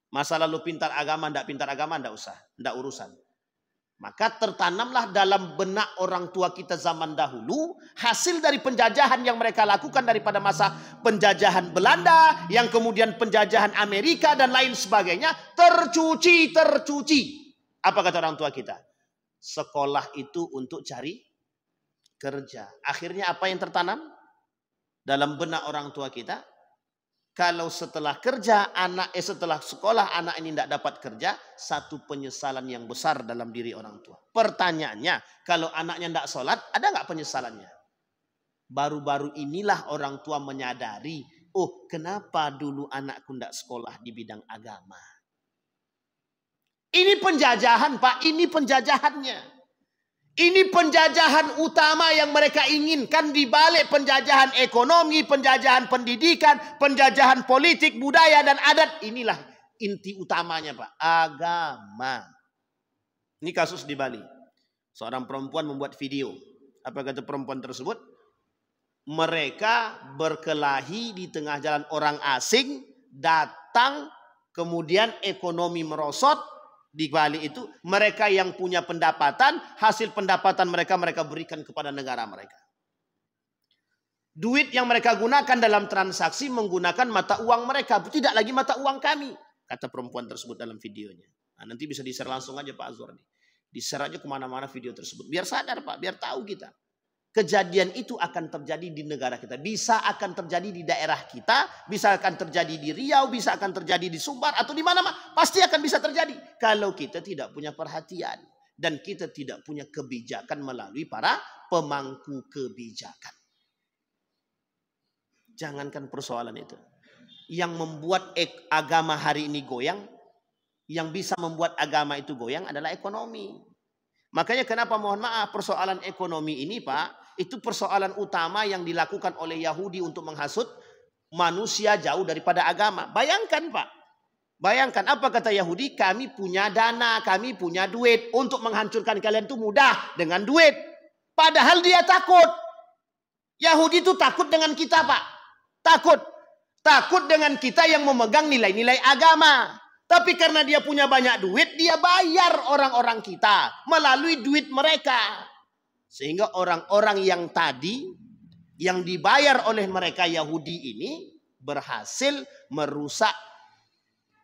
Speaker 1: Masalah lu pintar agama, ndak pintar agama, ndak usah, ndak urusan. Maka tertanamlah dalam benak orang tua kita zaman dahulu hasil dari penjajahan yang mereka lakukan daripada masa penjajahan Belanda, yang kemudian penjajahan Amerika dan lain sebagainya, tercuci. Apa kata orang tua kita? Sekolah itu untuk cari kerja. Akhirnya apa yang tertanam dalam benak orang tua kita? Kalau setelah setelah sekolah anak ini tidak dapat kerja, satu penyesalan yang besar dalam diri orang tua. Pertanyaannya, kalau anaknya tidak sholat, ada nggak penyesalannya? Baru-baru inilah orang tua menyadari, oh kenapa dulu anakku tidak sekolah di bidang agama. Ini penjajahan Pak, ini penjajahannya. Ini penjajahan utama yang mereka inginkan di balik penjajahan ekonomi, penjajahan pendidikan, penjajahan politik, budaya, dan adat. Inilah inti utamanya Pak, agama. Ini kasus di Bali. Seorang perempuan membuat video. Apa kata perempuan tersebut? Mereka berkelahi di tengah jalan, orang asing datang, kemudian ekonomi merosot. Di Bali itu mereka yang punya pendapatan, hasil pendapatan mereka berikan kepada negara mereka. Duit yang mereka gunakan dalam transaksi menggunakan mata uang mereka, tidak lagi mata uang kami, kata perempuan tersebut dalam videonya. Nah, nanti bisa di-share langsung aja Pak Azwar nih. Di-share aja kemana-mana video tersebut. Biar sadar Pak, biar tahu kita. Kejadian itu akan terjadi di negara kita. Bisa akan terjadi di daerah kita. Bisa akan terjadi di Riau. Bisa akan terjadi di Sumbar. Atau di mana-mana. Pasti akan bisa terjadi. Kalau kita tidak punya perhatian. Dan kita tidak punya kebijakan melalui para pemangku kebijakan. Jangankan persoalan itu. Yang membuat agama hari ini goyang. Yang bisa membuat agama itu goyang adalah ekonomi. Makanya kenapa mohon maaf persoalan ekonomi ini Pak. Itu persoalan utama yang dilakukan oleh Yahudi untuk menghasut manusia jauh daripada agama. Bayangkan Pak. Bayangkan apa kata Yahudi? Kami punya dana, kami punya duit. Untuk menghancurkan kalian itu mudah dengan duit. Padahal dia takut. Yahudi itu takut dengan kita Pak. Takut. Takut dengan kita yang memegang nilai-nilai agama. Tapi karena dia punya banyak duit, dia bayar orang-orang kita melalui duit mereka. Sehingga orang-orang yang tadi, yang dibayar oleh mereka Yahudi ini, berhasil merusak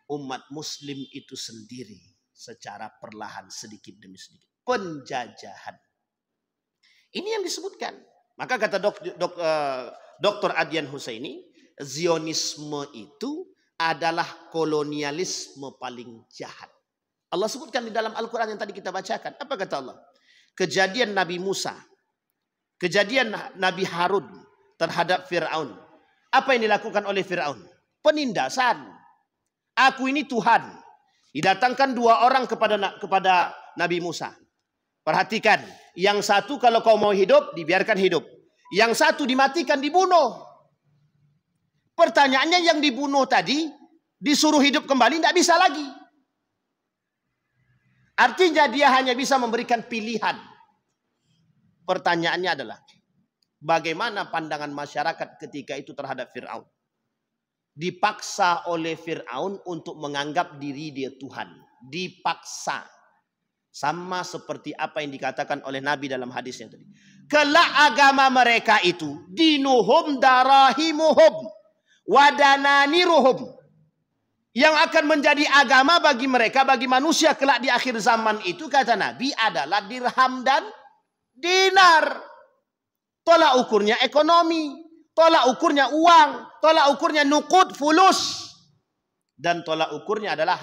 Speaker 1: umat muslim itu sendiri. Secara perlahan sedikit demi sedikit. Penjajahan. Ini yang disebutkan. Maka kata Dr. Adyan Husaini, Zionisme itu adalah kolonialisme paling jahat. Allah sebutkan di dalam Al-Quran yang tadi kita bacakan. Apa kata Allah? Kejadian Nabi Musa. Kejadian Nabi Harun terhadap Fir'aun. Apa yang dilakukan oleh Fir'aun? Penindasan. Aku ini Tuhan. Didatangkan dua orang kepada Nabi Musa. Perhatikan. Yang satu kalau kau mau hidup, dibiarkan hidup. Yang satu dimatikan, dibunuh. Pertanyaannya yang dibunuh tadi disuruh hidup kembali tidak bisa lagi. Artinya dia hanya bisa memberikan pilihan. Pertanyaannya adalah bagaimana pandangan masyarakat ketika itu terhadap Fir'aun? Dipaksa oleh Fir'aun untuk menganggap diri dia Tuhan. Dipaksa. Sama seperti apa yang dikatakan oleh Nabi dalam hadisnya tadi. Kelak agama mereka itu dinuhum darahimuhum wadananiruhum, yang akan menjadi agama bagi mereka, bagi manusia kelak di akhir zaman itu, kata Nabi, adalah dirham dan dinar. Tolak ukurnya ekonomi, tolak ukurnya uang, tolak ukurnya nuqud, fulus, dan tolak ukurnya adalah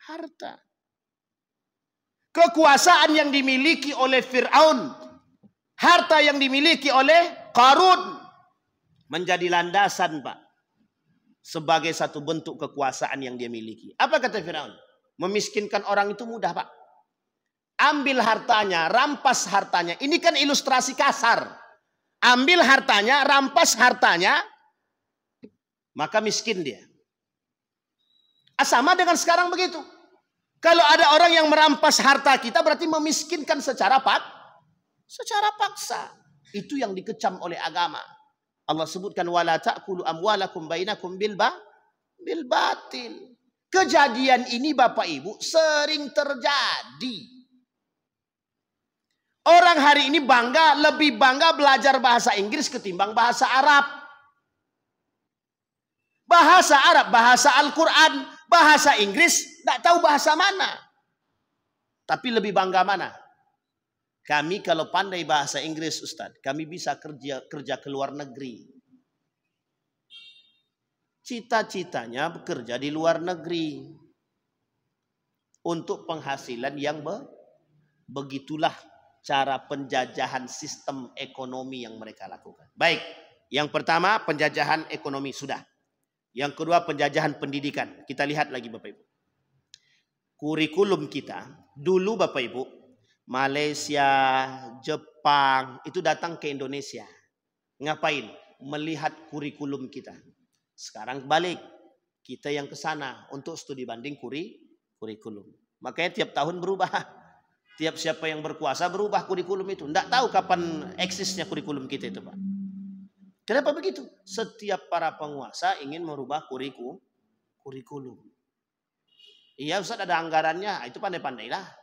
Speaker 1: harta. Kekuasaan yang dimiliki oleh Fir'aun, harta yang dimiliki oleh Qarun, menjadi landasan Pak. Sebagai satu bentuk kekuasaan yang dia miliki. Apa kata Fir'aun? Memiskinkan orang itu mudah Pak. Ambil hartanya, rampas hartanya. Ini kan ilustrasi kasar. Ambil hartanya, rampas hartanya. Maka miskin dia. Sama dengan sekarang begitu. Kalau ada orang yang merampas harta kita berarti memiskinkan secara paksa. Itu yang dikecam oleh agama. Allah sebutkan wala ta'kulu amwalakum bainakum bil batil. Kejadian ini Bapak Ibu sering terjadi. Orang hari ini lebih bangga belajar bahasa Inggris ketimbang bahasa Arab. Bahasa Arab, bahasa Al-Quran, bahasa Inggris, tidak tahu bahasa mana. Tapi lebih bangga mana? Kami kalau pandai bahasa Inggris Ustadz, kami bisa kerja ke luar negeri. Cita-citanya bekerja di luar negeri. Untuk penghasilan yang begitulah cara penjajahan sistem ekonomi yang mereka lakukan. Baik, yang pertama penjajahan ekonomi sudah. Yang kedua penjajahan pendidikan. Kita lihat lagi Bapak Ibu. Kurikulum kita, dulu Bapak Ibu, Malaysia, Jepang, itu datang ke Indonesia. Ngapain? Melihat kurikulum kita. Sekarang balik. Kita yang ke sana untuk studi banding kurikulum. Makanya tiap tahun berubah. Tiap siapa yang berkuasa berubah kurikulum itu. Tidak tahu kapan eksisnya kurikulum kita itu Pak. Kenapa begitu? Setiap para penguasa ingin merubah kurikulum. Iya Ustaz ada anggarannya. Itu pandai-pandailah.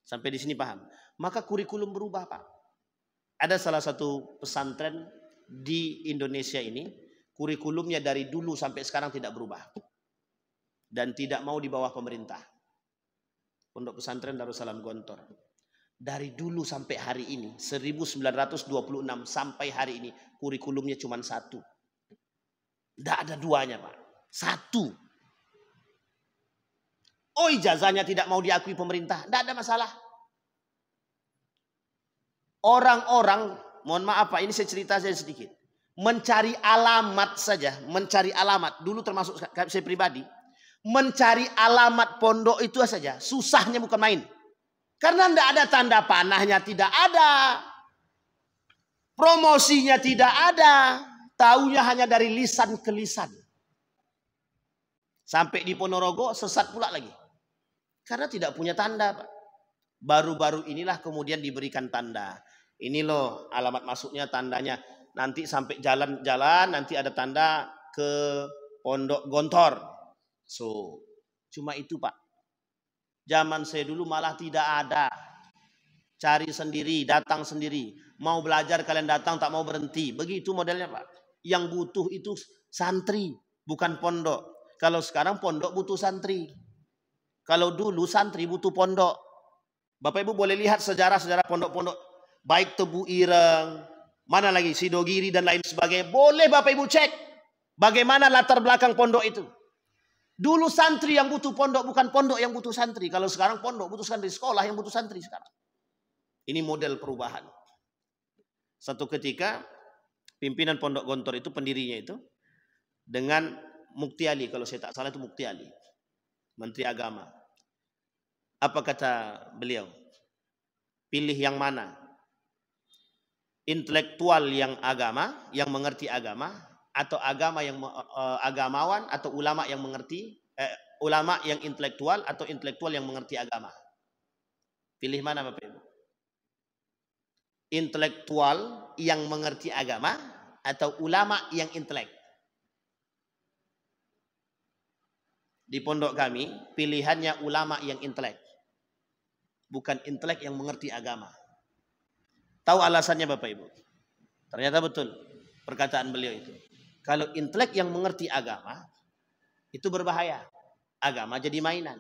Speaker 1: Sampai di sini paham. Maka kurikulum berubah Pak. Ada salah satu pesantren di Indonesia ini. Kurikulumnya dari dulu sampai sekarang tidak berubah. Dan tidak mau di bawah pemerintah. Pondok Pesantren Darussalam Gontor. Dari dulu sampai hari ini, 1926 sampai hari ini, kurikulumnya cuma satu. Tidak ada duanya, Pak. Satu. Oh, ijazahnya tidak mau diakui pemerintah. Tidak ada masalah. Orang-orang, mohon maaf Pak, ini saya cerita saja sedikit. Mencari alamat saja, mencari alamat. Dulu termasuk saya pribadi. Mencari alamat pondok itu saja, susahnya bukan main. Karena tidak ada tanda panahnya, tidak ada. Promosinya tidak ada. Taunya hanya dari lisan ke lisan. Sampai di Ponorogo sesat pula lagi. Karena tidak punya tanda, Pak. Baru-baru inilah kemudian diberikan tanda. Ini loh alamat masuknya, tandanya. Nanti sampai jalan-jalan nanti ada tanda ke Pondok Gontor. So, cuma itu Pak. Zaman saya dulu malah tidak ada. Cari sendiri, datang sendiri. Mau belajar kalian datang, tak mau berhenti. Begitu modelnya Pak. Yang butuh itu santri, bukan pondok. Kalau sekarang pondok butuh santri. Kalau dulu santri butuh pondok. Bapak Ibu boleh lihat sejarah-sejarah pondok-pondok. Baik Tebu Ireng, mana lagi Sidogiri dan lain sebagainya. Boleh Bapak Ibu cek bagaimana latar belakang pondok itu. Dulu santri yang butuh pondok, bukan pondok yang butuh santri. Kalau sekarang pondok butuh santri, sekolah yang butuh santri sekarang. Ini model perubahan. Satu ketika pimpinan Pondok Gontor itu, pendirinya itu, dengan Mukti Ali, kalau saya tak salah itu Mukti Ali, Menteri Agama. Apa kata beliau? Pilih yang mana? Intelektual yang agama, yang mengerti agama, atau agama yang agamawan, atau ulama yang mengerti, ulama yang intelektual, atau intelektual yang mengerti agama. Pilih mana Bapak Ibu? Intelektual yang mengerti agama, atau ulama yang intelek? Di pondok kami pilihannya ulama yang intelek, bukan intelek yang mengerti agama. Tahu alasannya Bapak Ibu? Ternyata betul perkataan beliau itu. Kalau intelek yang mengerti agama itu berbahaya. Agama jadi mainan.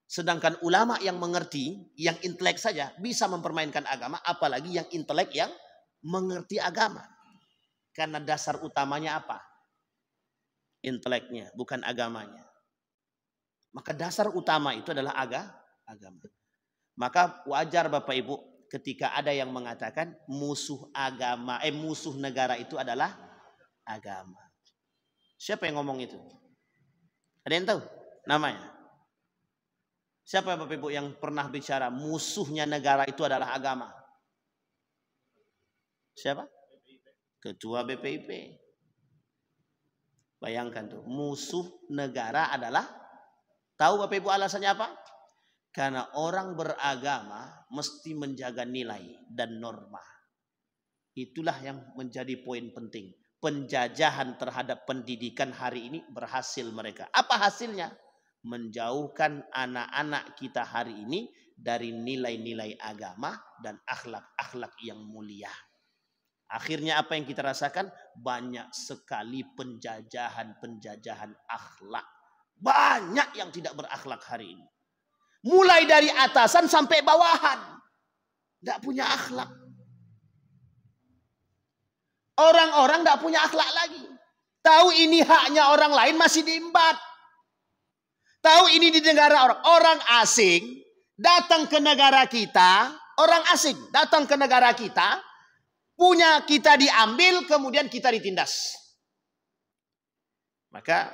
Speaker 1: Sedangkan ulama yang mengerti, yang intelek saja bisa mempermainkan agama, apalagi yang intelek yang mengerti agama. Karena dasar utamanya apa? Inteleknya, bukan agamanya. Maka dasar utama itu adalah agama. Maka wajar Bapak Ibu ketika ada yang mengatakan musuh agama, musuh negara itu adalah agama. Siapa yang ngomong itu? Ada yang tahu namanya? Siapa Bapak Ibu yang pernah bicara musuhnya negara itu adalah agama? Siapa? Ketua BPIP. Bayangkan tuh, musuh negara adalah, tahu Bapak Ibu alasannya apa? Karena orang beragama mesti menjaga nilai dan norma. Itulah yang menjadi poin penting. Penjajahan terhadap pendidikan hari ini berhasil mereka. Apa hasilnya? Menjauhkan anak-anak kita hari ini dari nilai-nilai agama dan akhlak-akhlak yang mulia. Akhirnya apa yang kita rasakan? Banyak sekali penjajahan akhlak. Banyak yang tidak berakhlak hari ini. Mulai dari atasan sampai bawahan. Tidak punya akhlak. Orang-orang tidak punya akhlak lagi. Tahu ini haknya orang lain masih diembat. Tahu ini di negara orang asing datang ke negara kita, orang asing datang ke negara kita, punya kita diambil, kemudian kita ditindas. Maka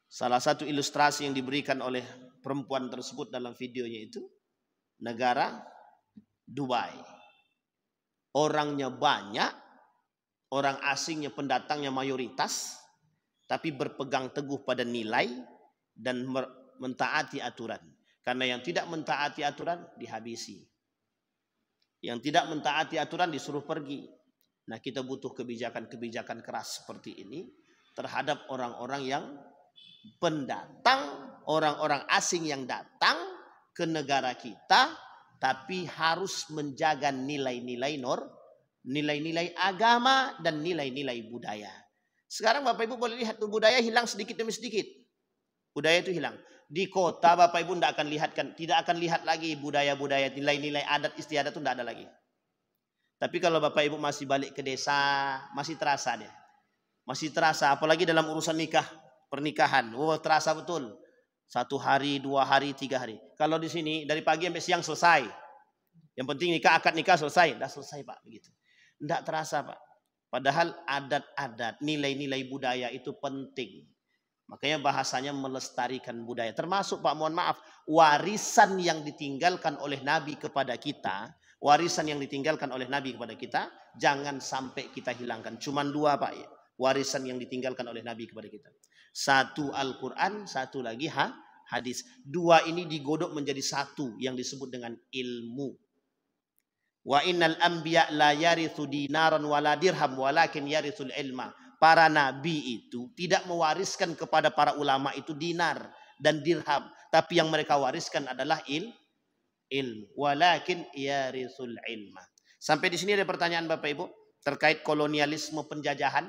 Speaker 1: salah satu ilustrasi yang diberikan oleh perempuan tersebut dalam videonya itu, negara Dubai. Orangnya banyak, orang asingnya pendatangnya mayoritas, tapi berpegang teguh pada nilai dan mentaati aturan. Karena yang tidak mentaati aturan dihabisi. Yang tidak mentaati aturan disuruh pergi. Nah, kita butuh kebijakan-kebijakan keras seperti ini terhadap orang-orang yang pendatang, orang-orang asing yang datang ke negara kita, tapi harus menjaga nilai-nilai nilai-nilai agama dan nilai-nilai budaya. Sekarang Bapak Ibu boleh lihat tuh budaya hilang sedikit demi sedikit. Budaya itu hilang. Di kota Bapak Ibu tidak akan lihat lagi budaya-budaya, nilai-nilai adat istiadat itu tidak ada lagi. Tapi kalau Bapak Ibu masih balik ke desa, masih terasa dia. Masih terasa, apalagi dalam urusan pernikahan. Oh, terasa betul. 1 hari, 2 hari, 3 hari. Kalau di sini dari pagi sampai siang selesai. Yang penting akad nikah selesai. Sudah selesai Pak, begitu. Tidak terasa Pak. Padahal adat-adat, nilai-nilai budaya itu penting. Makanya bahasanya melestarikan budaya. Termasuk Pak, mohon maaf, warisan yang ditinggalkan oleh Nabi kepada kita. Warisan yang ditinggalkan oleh Nabi kepada kita. Jangan sampai kita hilangkan. Cuman 2 Pak ya. Warisan yang ditinggalkan oleh Nabi kepada kita. 1 Al-Quran, 1 lagi hadis. 2 ini digodok menjadi 1 yang disebut dengan ilmu. Wa innal anbiya la yarithu dinaran wala dirham walakin yarithul ilma. Para nabi itu tidak mewariskan kepada para ulama itu dinar dan dirham, tapi yang mereka wariskan adalah ilmu. Walakin yarithul ilma. Sampai di sini ada pertanyaan Bapak Ibu terkait kolonialisme penjajahan.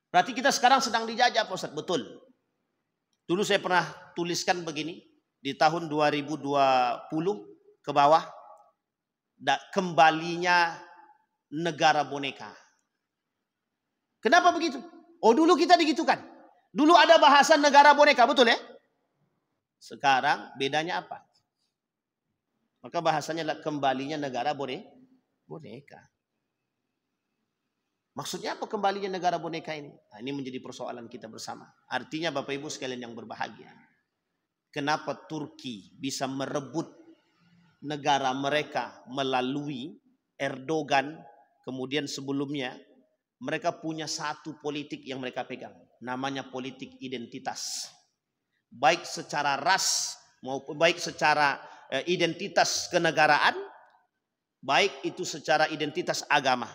Speaker 1: Berarti kita sekarang sedang dijajah Pak Ustaz, betul. Dulu saya pernah tuliskan begini di tahun 2020 ke bawah, kembalinya negara boneka. Kenapa begitu? Oh, dulu kita digitukan. Dulu ada bahasa negara boneka, betul ya? Sekarang bedanya apa? Maka bahasanya adalah kembalinya negara boneka. Maksudnya apa kembalinya negara boneka ini? Nah, ini menjadi persoalan kita bersama. Artinya Bapak Ibu sekalian yang berbahagia. Kenapa Turki bisa merebut negara mereka melalui Erdogan, kemudian sebelumnya mereka punya satu politik yang mereka pegang, namanya politik identitas. Baik secara ras maupun baik secara identitas kenegaraan, baik itu secara identitas agama.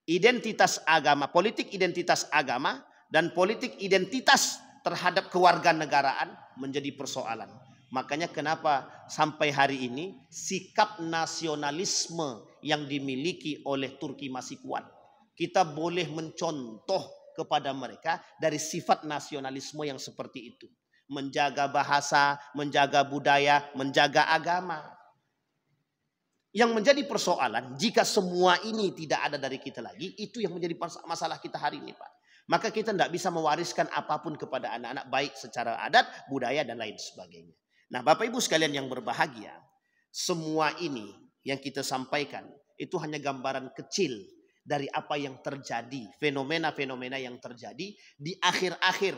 Speaker 1: Identitas agama, politik identitas agama dan politik identitas terhadap kewarganegaraan menjadi persoalan. Makanya kenapa sampai hari ini sikap nasionalisme yang dimiliki oleh Turki masih kuat. Kita boleh mencontoh kepada mereka dari sifat nasionalisme yang seperti itu. Menjaga bahasa, menjaga budaya, menjaga agama. Yang menjadi persoalan, jika semua ini tidak ada dari kita lagi, itu yang menjadi masalah kita hari ini Pak. Maka kita tidak bisa mewariskan apapun kepada anak-anak, baik secara adat, budaya, dan lain sebagainya. Nah Bapak Ibu sekalian yang berbahagia, semua ini yang kita sampaikan, itu hanya gambaran kecil dari apa yang terjadi, fenomena-fenomena yang terjadi di akhir-akhir.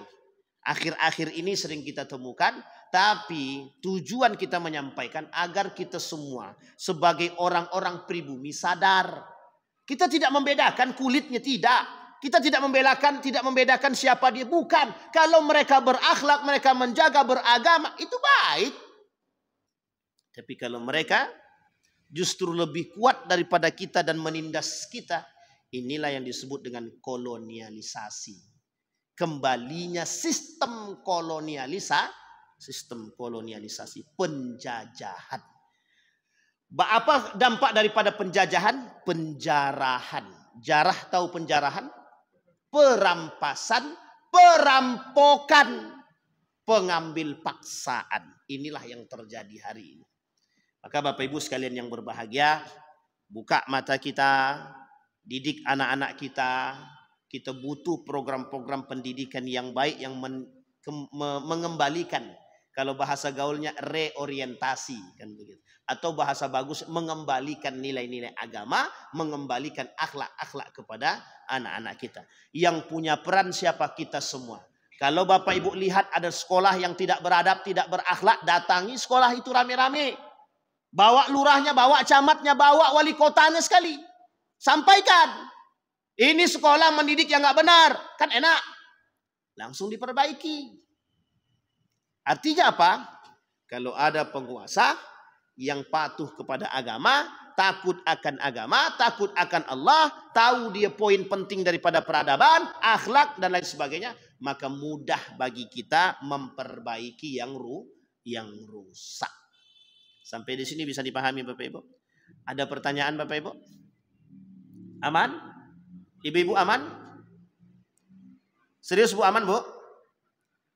Speaker 1: Akhir-akhir ini sering kita temukan, tapi tujuan kita menyampaikan agar kita semua sebagai orang-orang pribumi sadar. Kita tidak membedakan kulitnya, tidak. Kita tidak membedakan siapa dia, bukan. Kalau mereka berakhlak, mereka menjaga beragama, itu baik. Tapi kalau mereka justru lebih kuat daripada kita dan menindas kita, inilah yang disebut dengan kolonialisasi. Kembalinya sistem kolonialisasi, penjajahan. Apa dampak daripada penjajahan? Penjarahan. Jarah tahu penjarahan? Perampasan, perampokan, pengambil paksaan. Inilah yang terjadi hari ini. Maka Bapak Ibu sekalian yang berbahagia, buka mata kita, didik anak-anak kita. Kita butuh program-program pendidikan yang baik yang mengembalikan, kalau bahasa gaulnya reorientasi kan begitu. Atau bahasa bagus mengembalikan nilai-nilai agama, mengembalikan akhlak-akhlak kepada anak-anak kita. Yang punya peran siapa? Kita semua. Kalau Bapak Ibu lihat ada sekolah yang tidak beradab, tidak berakhlak, datangi sekolah itu rame-rame. Bawa lurahnya, bawa camatnya, bawa wali kotanya sekali. Sampaikan. Ini sekolah mendidik yang nggak benar. Kan enak. Langsung diperbaiki. Artinya apa? Kalau ada penguasa yang patuh kepada agama, takut akan agama, takut akan Allah, tahu dia poin penting daripada peradaban, akhlak dan lain sebagainya, maka mudah bagi kita memperbaiki yang rusak. Sampai di sini bisa dipahami Bapak Ibu? Ada pertanyaan Bapak Ibu? Aman? Ibu-ibu aman? Serius Bu, aman Bu?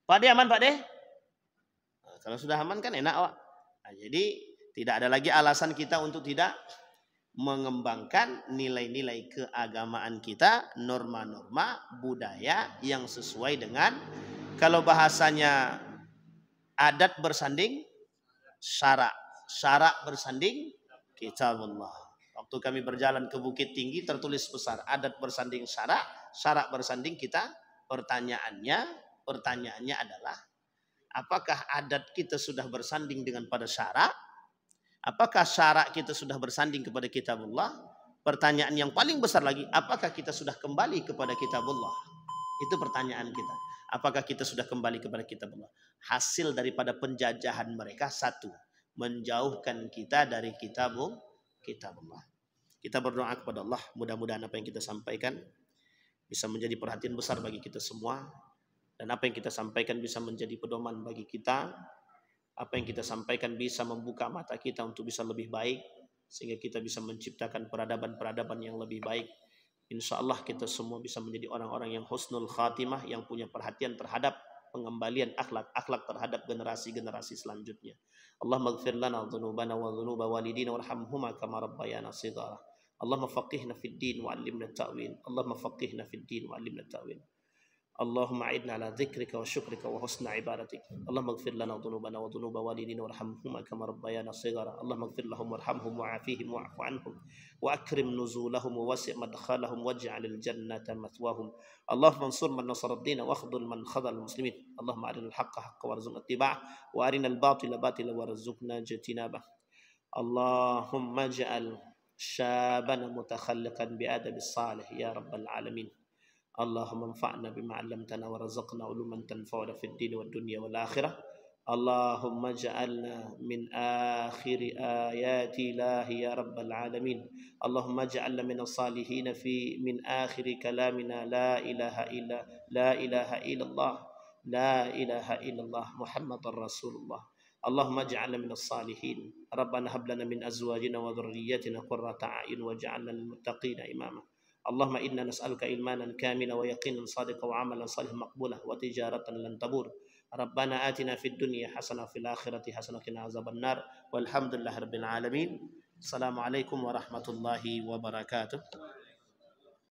Speaker 1: Pak De aman Pak De? Kalau sudah aman kan enak, Wak. Nah, jadi tidak ada lagi alasan kita untuk tidak mengembangkan nilai-nilai keagamaan kita, norma-norma budaya yang sesuai dengan, kalau bahasanya adat bersanding syarak, syarak bersanding kitabullah. Waktu kami berjalan ke Bukit Tinggi tertulis besar adat bersanding syarak, syarak bersanding kita. Pertanyaannya adalah, apakah adat kita sudah bersanding dengan pada syarak? Apakah syarak kita sudah bersanding kepada kitabullah? Pertanyaan yang paling besar lagi, apakah kita sudah kembali kepada kitabullah? Itu pertanyaan kita. Apakah kita sudah kembali kepada kitabullah? Hasil daripada penjajahan mereka satu, menjauhkan kita dari kitabullah. Kita berdoa kepada Allah, mudah-mudahan apa yang kita sampaikan bisa menjadi perhatian besar bagi kita semua, dan apa yang kita sampaikan bisa menjadi pedoman bagi kita. Apa yang kita sampaikan bisa membuka mata kita untuk bisa lebih baik, sehingga kita bisa menciptakan peradaban-peradaban yang lebih baik. Insya Allah kita semua bisa menjadi orang-orang yang husnul khatimah, yang punya perhatian terhadap pengembalian akhlak terhadap generasi-generasi selanjutnya. Allahumma ighfir lana dhunubana wa dhunuba walidina warhamhuma kama rabbayana shighara. Allahumma faqihna fid din wa 'allimna at-ta'wil. Allahumma faqihna fid din wa 'allimna at-ta'wil. Allahumma a'idna ala dzikrika wa syukrika wa husna ibadatik. Allahumma ighfir lana dhunubana wa dhunuba walidina warhamhuma kama rabbayana shighara. Allahumma ighfir lahum warhamhum wa'afihim wa'fu anhum wa akrim nuzulahum wa wasi' madkhalahum waj'alil jannata mathwahum. Allahumma ansur man nasara ad-din wa akhdhul man khadhal muslimin. Allahumma arinal haqqa haqqan warzuqna ittiba'ah wa arinal batila batilan warzuqna ijtinabah. Allahumma ij'al syabana mutakhalliqan bi adabis salih ya rabbal alamin. اللهم انفعنا بما علمتنا ورزقنا علوما تنفعنا في الدين والدنيا والآخرة. اللهم اجعلنا من آخر آيات الله يا رب العالمين. اللهم اجعلنا من الصالحين من آخر كلامنا لا إله إلا الله لا إله إلا الله محمد رسول الله. اللهم اجعلنا من الصالحين. ربنا هب لنا من أزواجنا وذرياتنا قرة أعين واجعلنا للمتقين إماما. اللهم إنا نسألك إيمانا كاملا ويقينا صادقا وعملا صالحا مقبولا وتجارة لن تبور. ربنا آتنا في الدنيا حسنة وفي الآخرة حسنة وقنا عذاب النار والحمد لله رب العالمين. السلام عليكم ورحمة الله وبركاته.